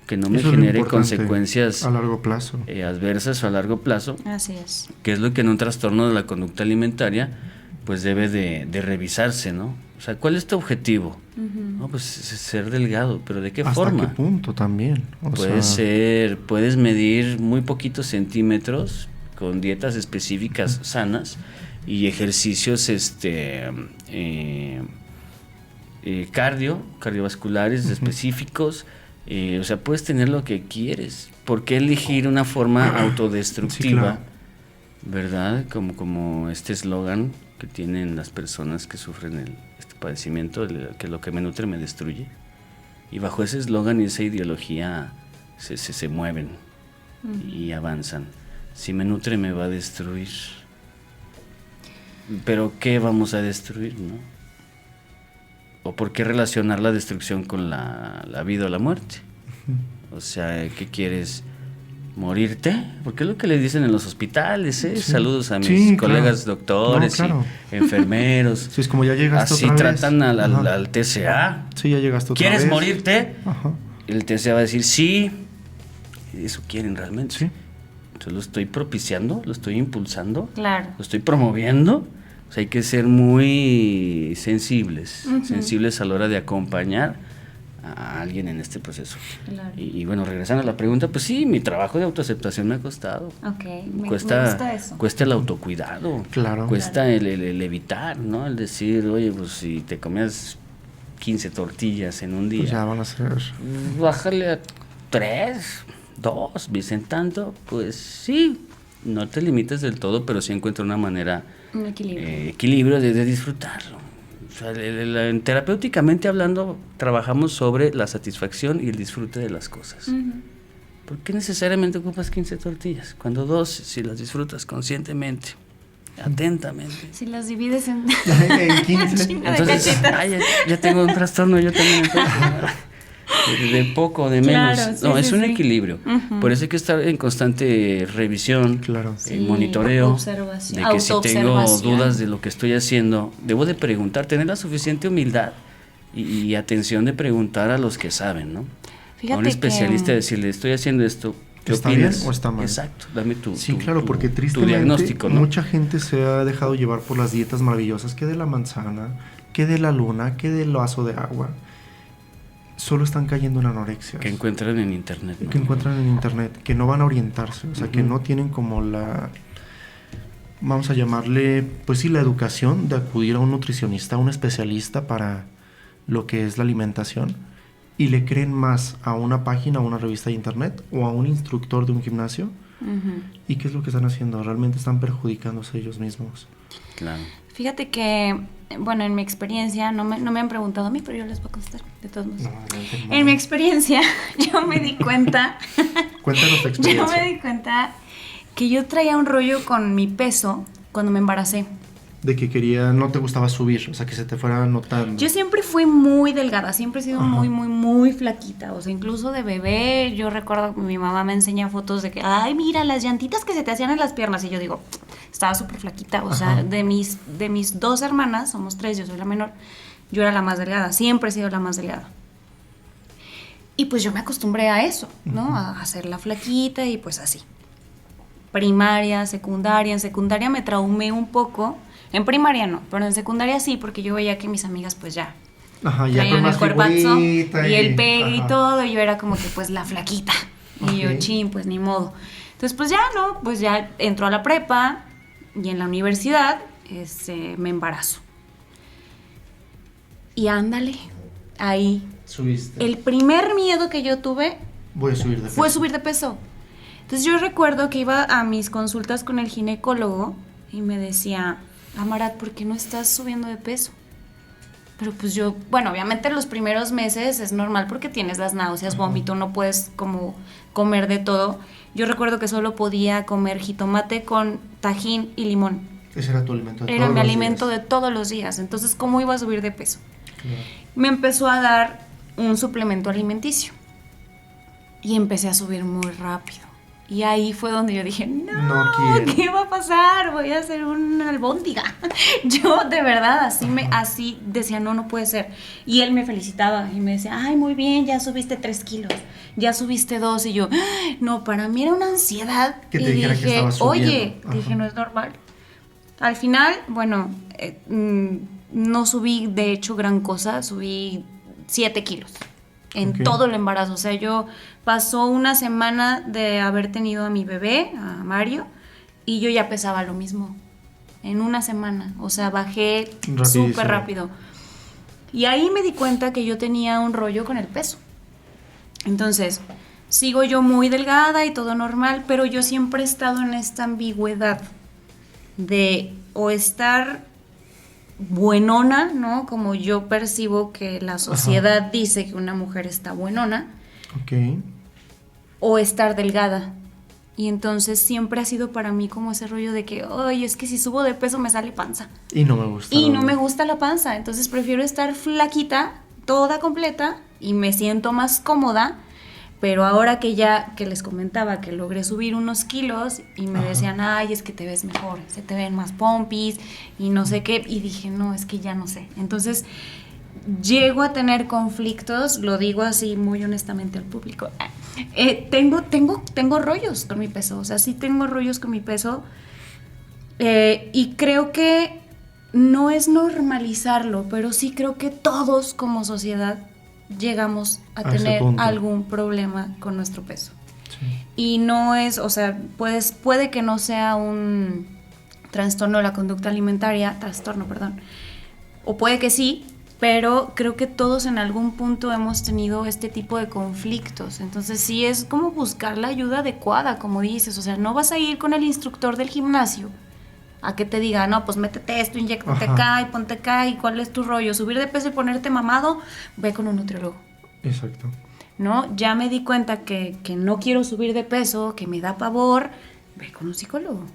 S3: que no me
S2: Eso es lo
S3: genere
S2: importante,
S3: consecuencias
S2: a largo plazo.
S3: adversas o a largo plazo,
S1: Así es.
S3: que es lo que en un trastorno de la conducta alimentaria pues debe de revisarse, ¿no? O sea, ¿cuál es tu objetivo? No, pues ser delgado, pero ¿de qué forma?
S2: ¿Hasta qué punto también?
S3: Puedes medir muy poquitos centímetros con dietas específicas sanas y ejercicios cardiovasculares específicos, o sea, puedes tener lo que quieres. ¿Por qué elegir una forma autodestructiva?
S2: Sí, claro.
S3: ¿Verdad? Como este eslogan que tienen las personas que sufren este padecimiento, que lo que me nutre me destruye. Y bajo ese eslogan y esa ideología se mueven y avanzan. Si me nutre me va a destruir. Pero ¿qué vamos a destruir, no? ¿O por qué relacionar la destrucción con la vida o la muerte? O sea, ¿qué quieres? ¿Morirte? Porque es lo que le dicen en los hospitales, ¿eh? Sí. Saludos a mis colegas doctores y enfermeros.
S2: Sí, es como ya llegaste
S3: así
S2: otra vez.
S3: Tratan al TCA.
S2: Sí, ya llegaste otra
S3: ¿Quieres
S2: vez?
S3: morirte?
S2: Ajá.
S3: El TCA va a decir sí. ¿Eso quieren realmente?
S2: Sí.
S3: Entonces lo estoy propiciando, lo estoy impulsando,
S1: Claro.
S3: lo estoy promoviendo. O sea, hay que ser muy sensibles, sensibles a la hora de acompañar a alguien en este proceso.
S1: Claro.
S3: Y bueno, regresando a la pregunta, pues sí, mi trabajo de autoaceptación me ha costado.
S1: Ok, me
S3: Cuesta
S1: eso.
S3: Cuesta el autocuidado.
S2: Claro.
S3: Cuesta el evitar, ¿no? El decir, oye, pues si te comías 15 tortillas en un día,
S2: Pues ya van a ser...
S3: bájale a 3, 2, dicen tanto, pues sí, no te limites del todo, pero sí encuentra una manera,
S1: un equilibrio,
S3: equilibrio de disfrutarlo. O sea, terapéuticamente hablando, trabajamos sobre la satisfacción y el disfrute de las cosas. ¿Por qué necesariamente ocupas 15 tortillas? Cuando 2, si las disfrutas conscientemente, atentamente.
S1: Si las divides en
S2: 15.
S3: Entonces, ya tengo un trastorno, yo también. De poco, de menos.
S1: Claro, sí,
S3: no,
S1: sí,
S3: es un
S1: sí.
S3: equilibrio. Por eso hay que estar en constante revisión,
S2: Claro.
S3: monitoreo,
S1: observación,
S3: de que si tengo
S1: autoobservación.
S3: dudas de lo que estoy haciendo, debo de preguntar, tener la suficiente humildad y atención de preguntar a los que saben, ¿no?
S1: Fíjate
S3: a un especialista, decirle, estoy haciendo esto, ¿qué
S2: ¿Está
S3: opinas?
S2: bien o está mal?
S3: Exacto, dame
S2: Sí, claro, porque
S3: tu
S2: tristemente
S3: diagnóstico, ¿no?
S2: mucha gente se ha dejado llevar por las dietas maravillosas, que de la manzana, que de la luna, que del vaso de agua. Solo están cayendo en anorexia.
S3: Que encuentran en internet, ¿no?
S2: Que encuentran en internet, que no van a orientarse, o sea, que no tienen como la, vamos a llamarle, pues sí, la educación de acudir a un nutricionista, a un especialista para lo que es la alimentación, y le creen más a una página, a una revista de internet o a un instructor de un gimnasio. ¿Y qué es lo que están haciendo? Realmente están perjudicándose ellos mismos.
S3: Claro.
S1: Fíjate que, bueno, en mi experiencia, no me han preguntado a mí, pero yo les voy a contestar, de todos modos.
S2: No.
S1: En mi experiencia, yo me di cuenta...
S2: Cuéntanos tu experiencia.
S1: Yo me di cuenta que yo traía un rollo con mi peso cuando me embaracé.
S2: De que no te gustaba subir, o sea, que se te fuera notando.
S1: Yo siempre fui muy delgada, siempre he sido muy flaquita, o sea, incluso de bebé, yo recuerdo que mi mamá me enseña fotos de que, ay, mira, las llantitas que se te hacían en las piernas, y yo digo, estaba súper flaquita, o sea, de mis 2 hermanas, somos 3, yo soy la menor, yo era la más delgada, siempre he sido la más delgada. Y pues yo me acostumbré a eso, ¿no? A hacer la flaquita y pues así. Primaria, secundaria, en secundaria me traumé un poco. En primaria no, pero en secundaria sí, porque yo veía que mis amigas pues ya
S2: traían
S1: el cuerpazo y el pegue y
S2: ajá.
S1: todo, y yo era como que pues la flaquita. Y yo, chin, pues ni modo. Entonces pues ya, ¿no? Pues ya entró a la prepa y en la universidad me embarazo. Y ándale, ahí.
S2: Subiste.
S1: El primer miedo que yo tuve
S2: Voy a subir de peso.
S1: fue subir de peso. Entonces yo recuerdo que iba a mis consultas con el ginecólogo y me decía, Amarat, ¿por qué no estás subiendo de peso? Pero pues yo, bueno, obviamente los primeros meses es normal porque tienes las náuseas, vómito, no puedes como comer de todo. Yo recuerdo que solo podía comer jitomate con tajín y limón.
S2: Ese era tu alimento de
S1: Era
S2: todos
S1: mi
S2: los
S1: alimento
S2: días.
S1: de todos los días. Entonces, ¿cómo iba a subir de peso?
S2: Claro.
S1: Me empezó a dar un suplemento alimenticio y empecé a subir muy rápido. Y ahí fue donde yo dije, no
S2: quiero.
S1: ¿qué va a pasar? Voy a hacer una albóndiga. Yo de verdad así decía, no puede ser. Y él me felicitaba y me decía, ay, muy bien, ya subiste 3 kilos, ya subiste 2. Y yo, no, para mí era una ansiedad.
S2: Que te
S1: y
S2: dijera
S1: dije,
S2: que estabas subiendo.
S1: oye, dije, no es normal. Al final, bueno, no subí de hecho gran cosa, subí 7 kilos en todo el embarazo. O sea, yo pasó una semana de haber tenido a mi bebé, a Mario, y yo ya pesaba lo mismo en una semana. O sea, bajé súper rápido. Y ahí me di cuenta que yo tenía un rollo con el peso. Entonces, sigo yo muy delgada y todo normal, pero yo siempre he estado en esta ambigüedad de o estar buenona, ¿no? Como yo percibo que la sociedad dice que una mujer está buenona.
S2: Ok.
S1: O estar delgada. Y entonces siempre ha sido para mí como ese rollo de que, ay, es que si subo de peso me sale panza.
S2: Y no me gusta.
S1: Y no me gusta la panza, entonces prefiero estar flaquita, toda completa, y me siento más cómoda. Pero ahora que ya, que les comentaba que logré subir unos kilos y me decían, ay, es que te ves mejor, se te ven más pompis y no sé qué, y dije, no, es que ya no sé. Entonces llego a tener conflictos, lo digo así muy honestamente al público. Tengo rollos con mi peso, o sea, sí tengo rollos con mi peso, y creo que no es normalizarlo, pero sí creo que todos como sociedad llegamos a tener algún problema con nuestro peso. Sí. Y no es, o sea, puede que no sea un trastorno de la conducta alimentaria, o puede que sí, pero creo que todos en algún punto hemos tenido este tipo de conflictos. Entonces sí es como buscar la ayuda adecuada, como dices, o sea, no vas a ir con el instructor del gimnasio a que te diga, no, pues métete esto, inyéctate acá y ponte acá, y cuál es tu rollo, subir de peso y ponerte mamado, ve con un nutriólogo.
S2: Exacto.
S1: ¿No? Ya me di cuenta que no quiero subir de peso, que me da pavor, ve con un psicólogo.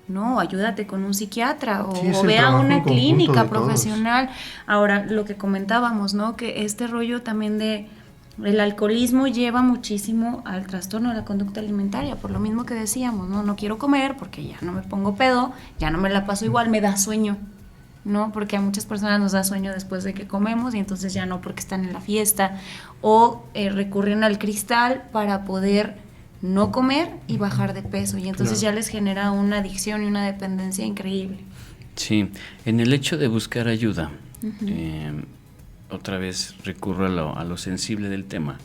S1: No, ayúdate con un psiquiatra o ve a una clínica profesional. Todos. Ahora, lo que comentábamos, ¿no? Que este rollo también el alcoholismo lleva muchísimo al trastorno de la conducta alimentaria, por lo mismo que decíamos, ¿no? No quiero comer porque ya no me pongo pedo, ya no me la paso igual, me da sueño, ¿no? Porque a muchas personas nos da sueño después de que comemos y entonces ya no porque están en la fiesta, o recurren al cristal para poder no comer y bajar de peso, y entonces ya les genera una adicción y una dependencia increíble.
S3: Sí, en el hecho de buscar ayuda, otra vez recurro a lo sensible del tema.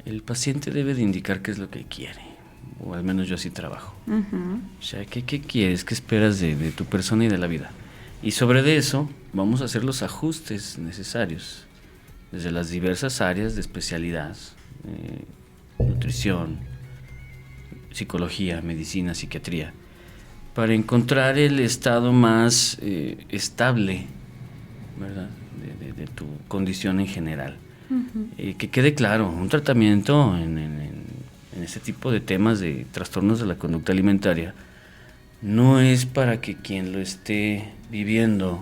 S3: El paciente debe de indicar qué es lo que quiere, o al menos yo así trabajo. O sea, ¿qué quieres? ¿Qué esperas de tu persona y de la vida? Y sobre eso vamos a hacer los ajustes necesarios desde las diversas áreas de especialidad, nutrición, psicología, medicina, psiquiatría, para encontrar el estado más estable, ¿verdad?, de tu condición en general. Que quede claro, un tratamiento en este tipo de temas de trastornos de la conducta alimentaria no es para que quien lo esté viviendo,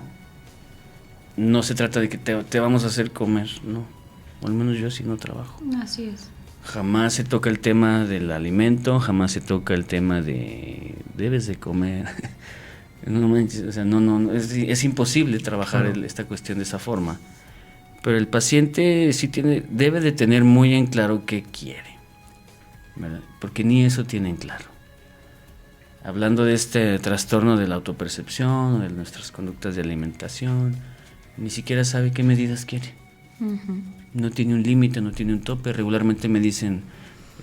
S3: no se trata de que te vamos a hacer comer, no, o al menos yo así no trabajo.
S1: Así es.
S3: Jamás se toca el tema del alimento, jamás se toca el tema de debes de comer. No manches, o sea, no es imposible trabajar esta cuestión de esa forma. Pero el paciente sí debe de tener muy en claro qué quiere, ¿verdad? Porque ni eso tiene en claro. Hablando de este trastorno de la autopercepción, de nuestras conductas de alimentación, ni siquiera sabe qué medidas quiere. No tiene un límite, no tiene un tope. Regularmente me dicen,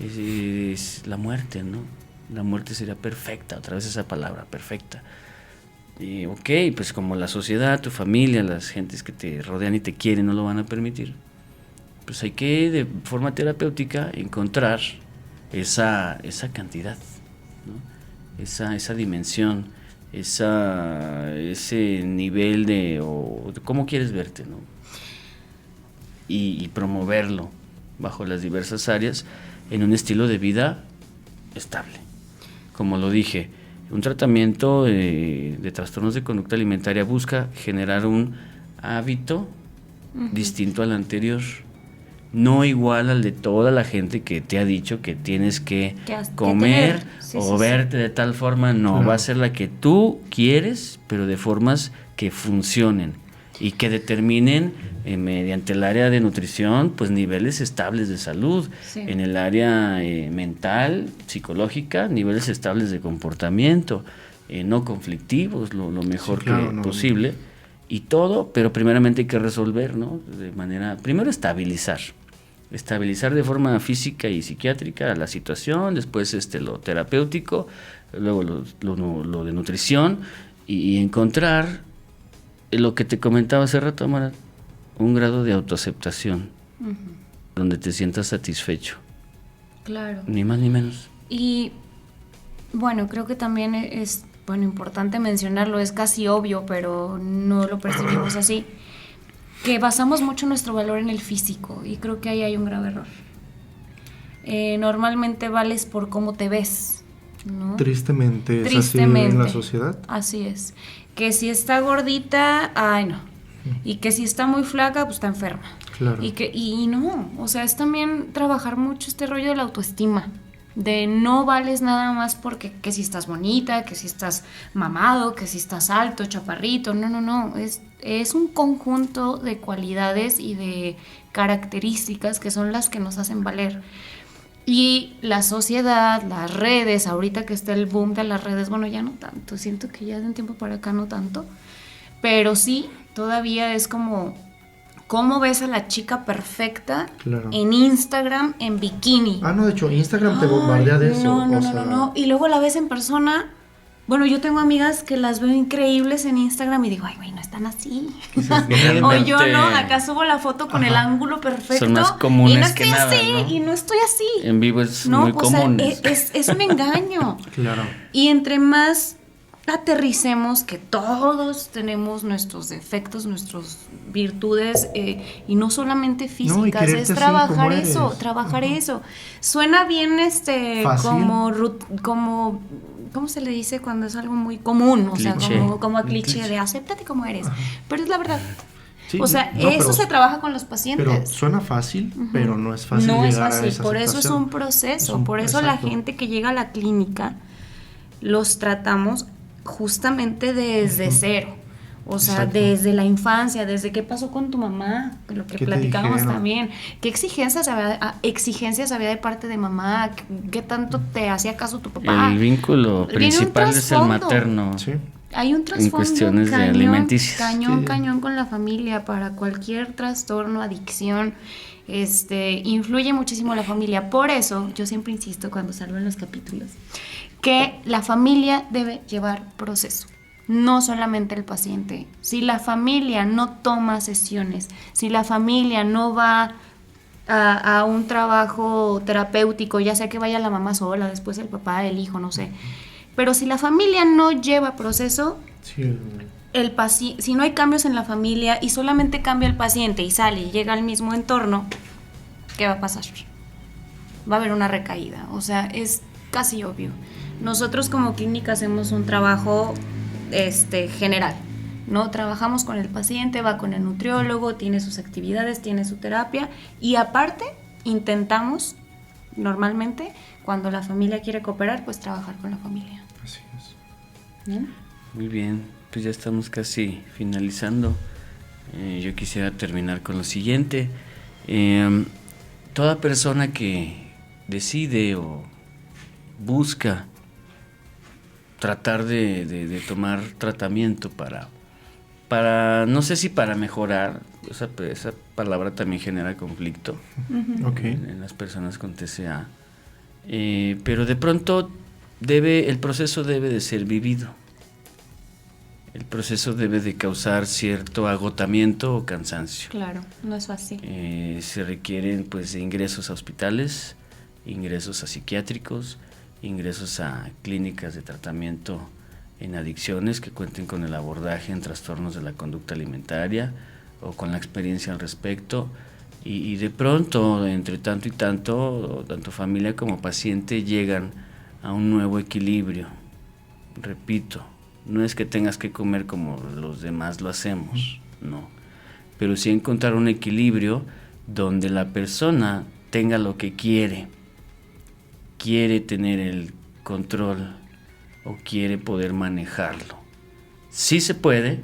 S3: es la muerte, ¿no? La muerte sería perfecta, otra vez esa palabra, perfecta. Y ok, pues como la sociedad, tu familia, las gentes que te rodean y te quieren no lo van a permitir, pues hay que de forma terapéutica encontrar esa cantidad, ¿no? Esa dimensión, ese nivel de cómo quieres verte, ¿no? Y promoverlo bajo las diversas áreas en un estilo de vida estable. Como lo dije, un tratamiento de trastornos de conducta alimentaria busca generar un hábito distinto al anterior, no igual al de toda la gente que te ha dicho que tienes que comer o verte de tal forma. No, va a ser la que tú quieres, pero de formas que funcionen y que determinen mediante el área de nutrición pues niveles estables de salud, en el área mental, psicológica, niveles estables de comportamiento, no conflictivos, lo mejor posible, y todo, pero primeramente hay que resolver, ¿no? De manera, primero estabilizar de forma física y psiquiátrica la situación, después lo terapéutico, luego lo de nutrición, y encontrar lo que te comentaba hace rato, Amara, un grado de autoaceptación, donde te sientas satisfecho.
S1: Claro.
S3: Ni más ni menos.
S1: Y bueno, creo que también es importante mencionarlo, es casi obvio, pero no lo percibimos así, que basamos mucho nuestro valor en el físico, y creo que ahí hay un grave error. Normalmente vales por cómo te ves, ¿no?
S2: Tristemente, ¿es así
S1: Tristemente.
S2: en la sociedad?
S1: Así es. Que si está gordita, ay no. Y que si está muy flaca, pues está enferma.
S2: Claro.
S1: Y no, o sea, es también trabajar mucho este rollo de la autoestima. De no vales nada más porque que si estás bonita, que si estás mamado, que si estás alto, chaparrito. No. Es un conjunto de cualidades y de características que son las que nos hacen valer. Y la sociedad, las redes, ahorita que está el boom de las redes, bueno, ya no tanto, siento que ya de un tiempo para acá no tanto, pero sí, todavía es como, ¿cómo ves a la chica perfecta en Instagram en bikini?
S2: No, de hecho, Instagram te bombardea de eso.
S1: No, y luego la ves en persona. Bueno, yo tengo amigas que las veo increíbles en Instagram y digo, ay, güey, no están así. O yo no, acá subo la foto con el ángulo perfecto.
S3: Son más comunes
S1: y no estoy
S3: que nada,
S1: así,
S3: ¿no?
S1: Y no estoy así.
S3: En vivo es muy común.
S1: Es un engaño.
S2: Claro.
S1: Y entre más aterricemos que todos tenemos nuestros defectos, nuestras virtudes, y no solamente físicas, es trabajar eso, eso. Suena bien
S2: fácil.
S1: como ¿cómo se le dice cuando es algo muy común? O
S3: cliché.
S1: sea, como a cliché de acéptate como eres. Pero es la verdad.
S2: Sí,
S1: o sea, eso
S2: pero
S1: se trabaja con los pacientes.
S2: Pero suena fácil, pero no es fácil
S1: No
S2: llegar
S1: es fácil,
S2: a esa
S1: por eso es
S2: aceptación.
S1: un proceso. Por eso la gente que llega a la clínica los tratamos justamente desde cero. O sea, desde la infancia, desde qué pasó con tu mamá, lo que platicábamos también, qué exigencias había de parte de mamá, qué tanto te hacía caso tu papá.
S3: El vínculo principal es el materno.
S2: Sí.
S1: Hay un trasfondo
S3: en cuestiones de alimenticias.
S1: cañón con la familia para cualquier trastorno, adicción. Influye muchísimo la familia. Por eso yo siempre insisto cuando salgo en los capítulos que la familia debe llevar proceso. No solamente el paciente. Si la familia no toma sesiones, si la familia no va a un trabajo terapéutico, ya sea que vaya la mamá sola, después el papá, el hijo, no sé. Pero si la familia no lleva proceso, si no hay cambios en la familia y solamente cambia el paciente y sale y llega al mismo entorno, ¿qué va a pasar? Va a haber una recaída. O sea, es casi obvio. Nosotros como clínica hacemos un trabajo general, ¿no? Trabajamos con el paciente, va con el nutriólogo, tiene sus actividades, tiene su terapia y aparte intentamos normalmente cuando la familia quiere cooperar, pues trabajar con la familia.
S2: Así es.
S1: ¿Bien?
S3: Muy bien, pues ya estamos casi finalizando. Yo quisiera terminar con lo siguiente. Toda persona que decide o busca tratar de tomar tratamiento para no sé si para mejorar, esa palabra también genera conflicto en las personas con TCA, pero de pronto el proceso debe de ser vivido, el proceso debe de causar cierto agotamiento o cansancio.
S1: Claro, no es fácil.
S3: Se requieren pues ingresos a hospitales, ingresos a psiquiátricos, ingresos a clínicas de tratamiento en adicciones que cuenten con el abordaje en trastornos de la conducta alimentaria o con la experiencia al respecto y de pronto entre tanto y tanto familia como paciente llegan a un nuevo equilibrio. Repito, no es que tengas que comer como los demás lo hacemos, no, pero sí encontrar un equilibrio donde la persona tenga lo que quiere tener el control o quiere poder manejarlo. Sí se puede,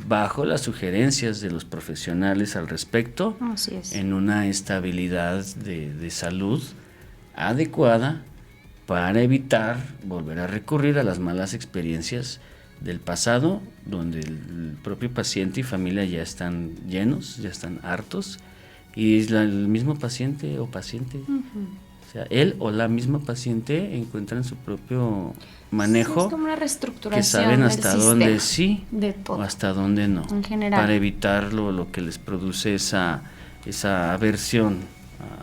S3: bajo las sugerencias de los profesionales al respecto,
S1: Así es.
S3: en una estabilidad de salud adecuada para evitar volver a recurrir a las malas experiencias del pasado, donde el propio paciente y familia ya están llenos, ya están hartos, y es el mismo paciente o paciente. O sea, él o la misma paciente encuentran su propio manejo,
S1: sí, es como una reestructuración
S3: que saben hasta dónde sí
S1: de todo,
S3: o hasta dónde no,
S1: en general,
S3: para evitar lo que les produce esa aversión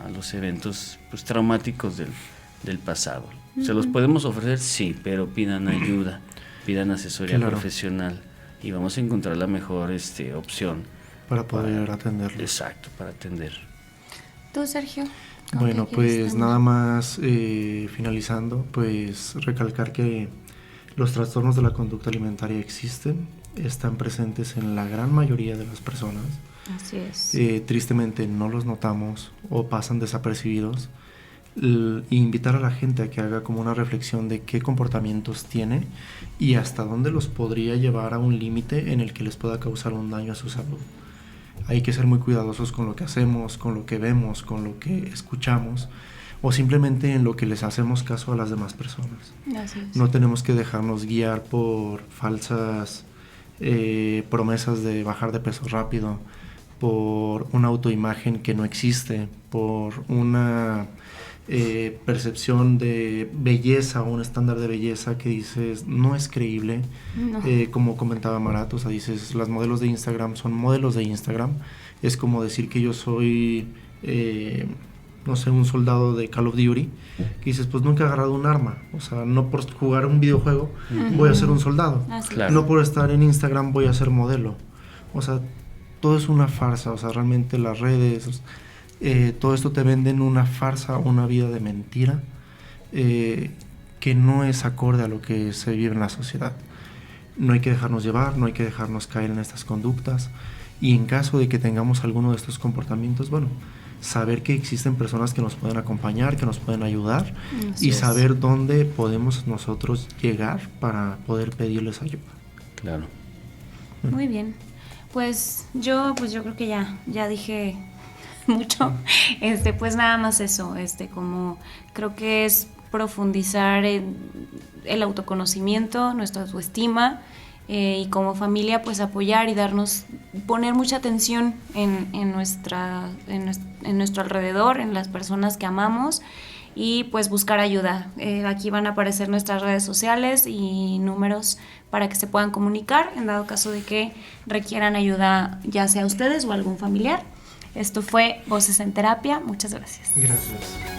S3: a los eventos pues, traumáticos del pasado. ¿Se los podemos ofrecer? Sí, pero pidan ayuda, pidan asesoría profesional y vamos a encontrar la mejor opción
S2: para poder atenderlo.
S3: Exacto, para atender.
S1: ¿Tú, Sergio?
S2: Bueno,
S1: Ok,
S2: pues nada más finalizando, pues recalcar que los trastornos de la conducta alimentaria existen, están presentes en la gran mayoría de las personas.
S1: Así es.
S2: Tristemente no los notamos o pasan desapercibidos. Invitar a la gente a que haga como una reflexión de qué comportamientos tiene y hasta dónde los podría llevar a un límite en el que les pueda causar un daño a su salud. Hay que ser muy cuidadosos con lo que hacemos, con lo que vemos, con lo que escuchamos o simplemente en lo que les hacemos caso a las demás personas.
S1: Así es.
S2: No tenemos que dejarnos guiar por falsas promesas de bajar de peso rápido, por una autoimagen que no existe, por una percepción de belleza o un estándar de belleza que dices no es creíble.
S1: No.
S2: Como comentaba Marat, o sea, dices las modelos de Instagram son modelos de Instagram. Es como decir que yo soy no sé, un soldado de Call of Duty, que dices pues nunca he agarrado un arma, o sea, no por jugar un videojuego voy a ser un soldado.
S3: Claro.
S2: No por estar en Instagram voy a ser modelo. O sea, todo es una farsa, o sea, realmente las redes, todo esto te venden una farsa, una vida de mentira que no es acorde a lo que se vive en la sociedad. No hay que dejarnos llevar, no hay que dejarnos caer en estas conductas y en caso de que tengamos alguno de estos comportamientos, bueno, saber que existen personas que nos pueden acompañar, que nos pueden ayudar y saber dónde podemos nosotros llegar para poder pedirles ayuda.
S3: Claro.
S1: Muy bien. Pues yo creo que ya dije mucho. Pues nada más eso, como creo que es profundizar en el autoconocimiento, nuestra autoestima, y como familia pues apoyar y poner mucha atención en nuestro alrededor, en las personas que amamos y pues buscar ayuda. Aquí van a aparecer nuestras redes sociales y números para que se puedan comunicar en dado caso de que requieran ayuda, ya sea ustedes o algún familiar. Esto fue Voces en Terapia. Muchas gracias.
S2: Gracias.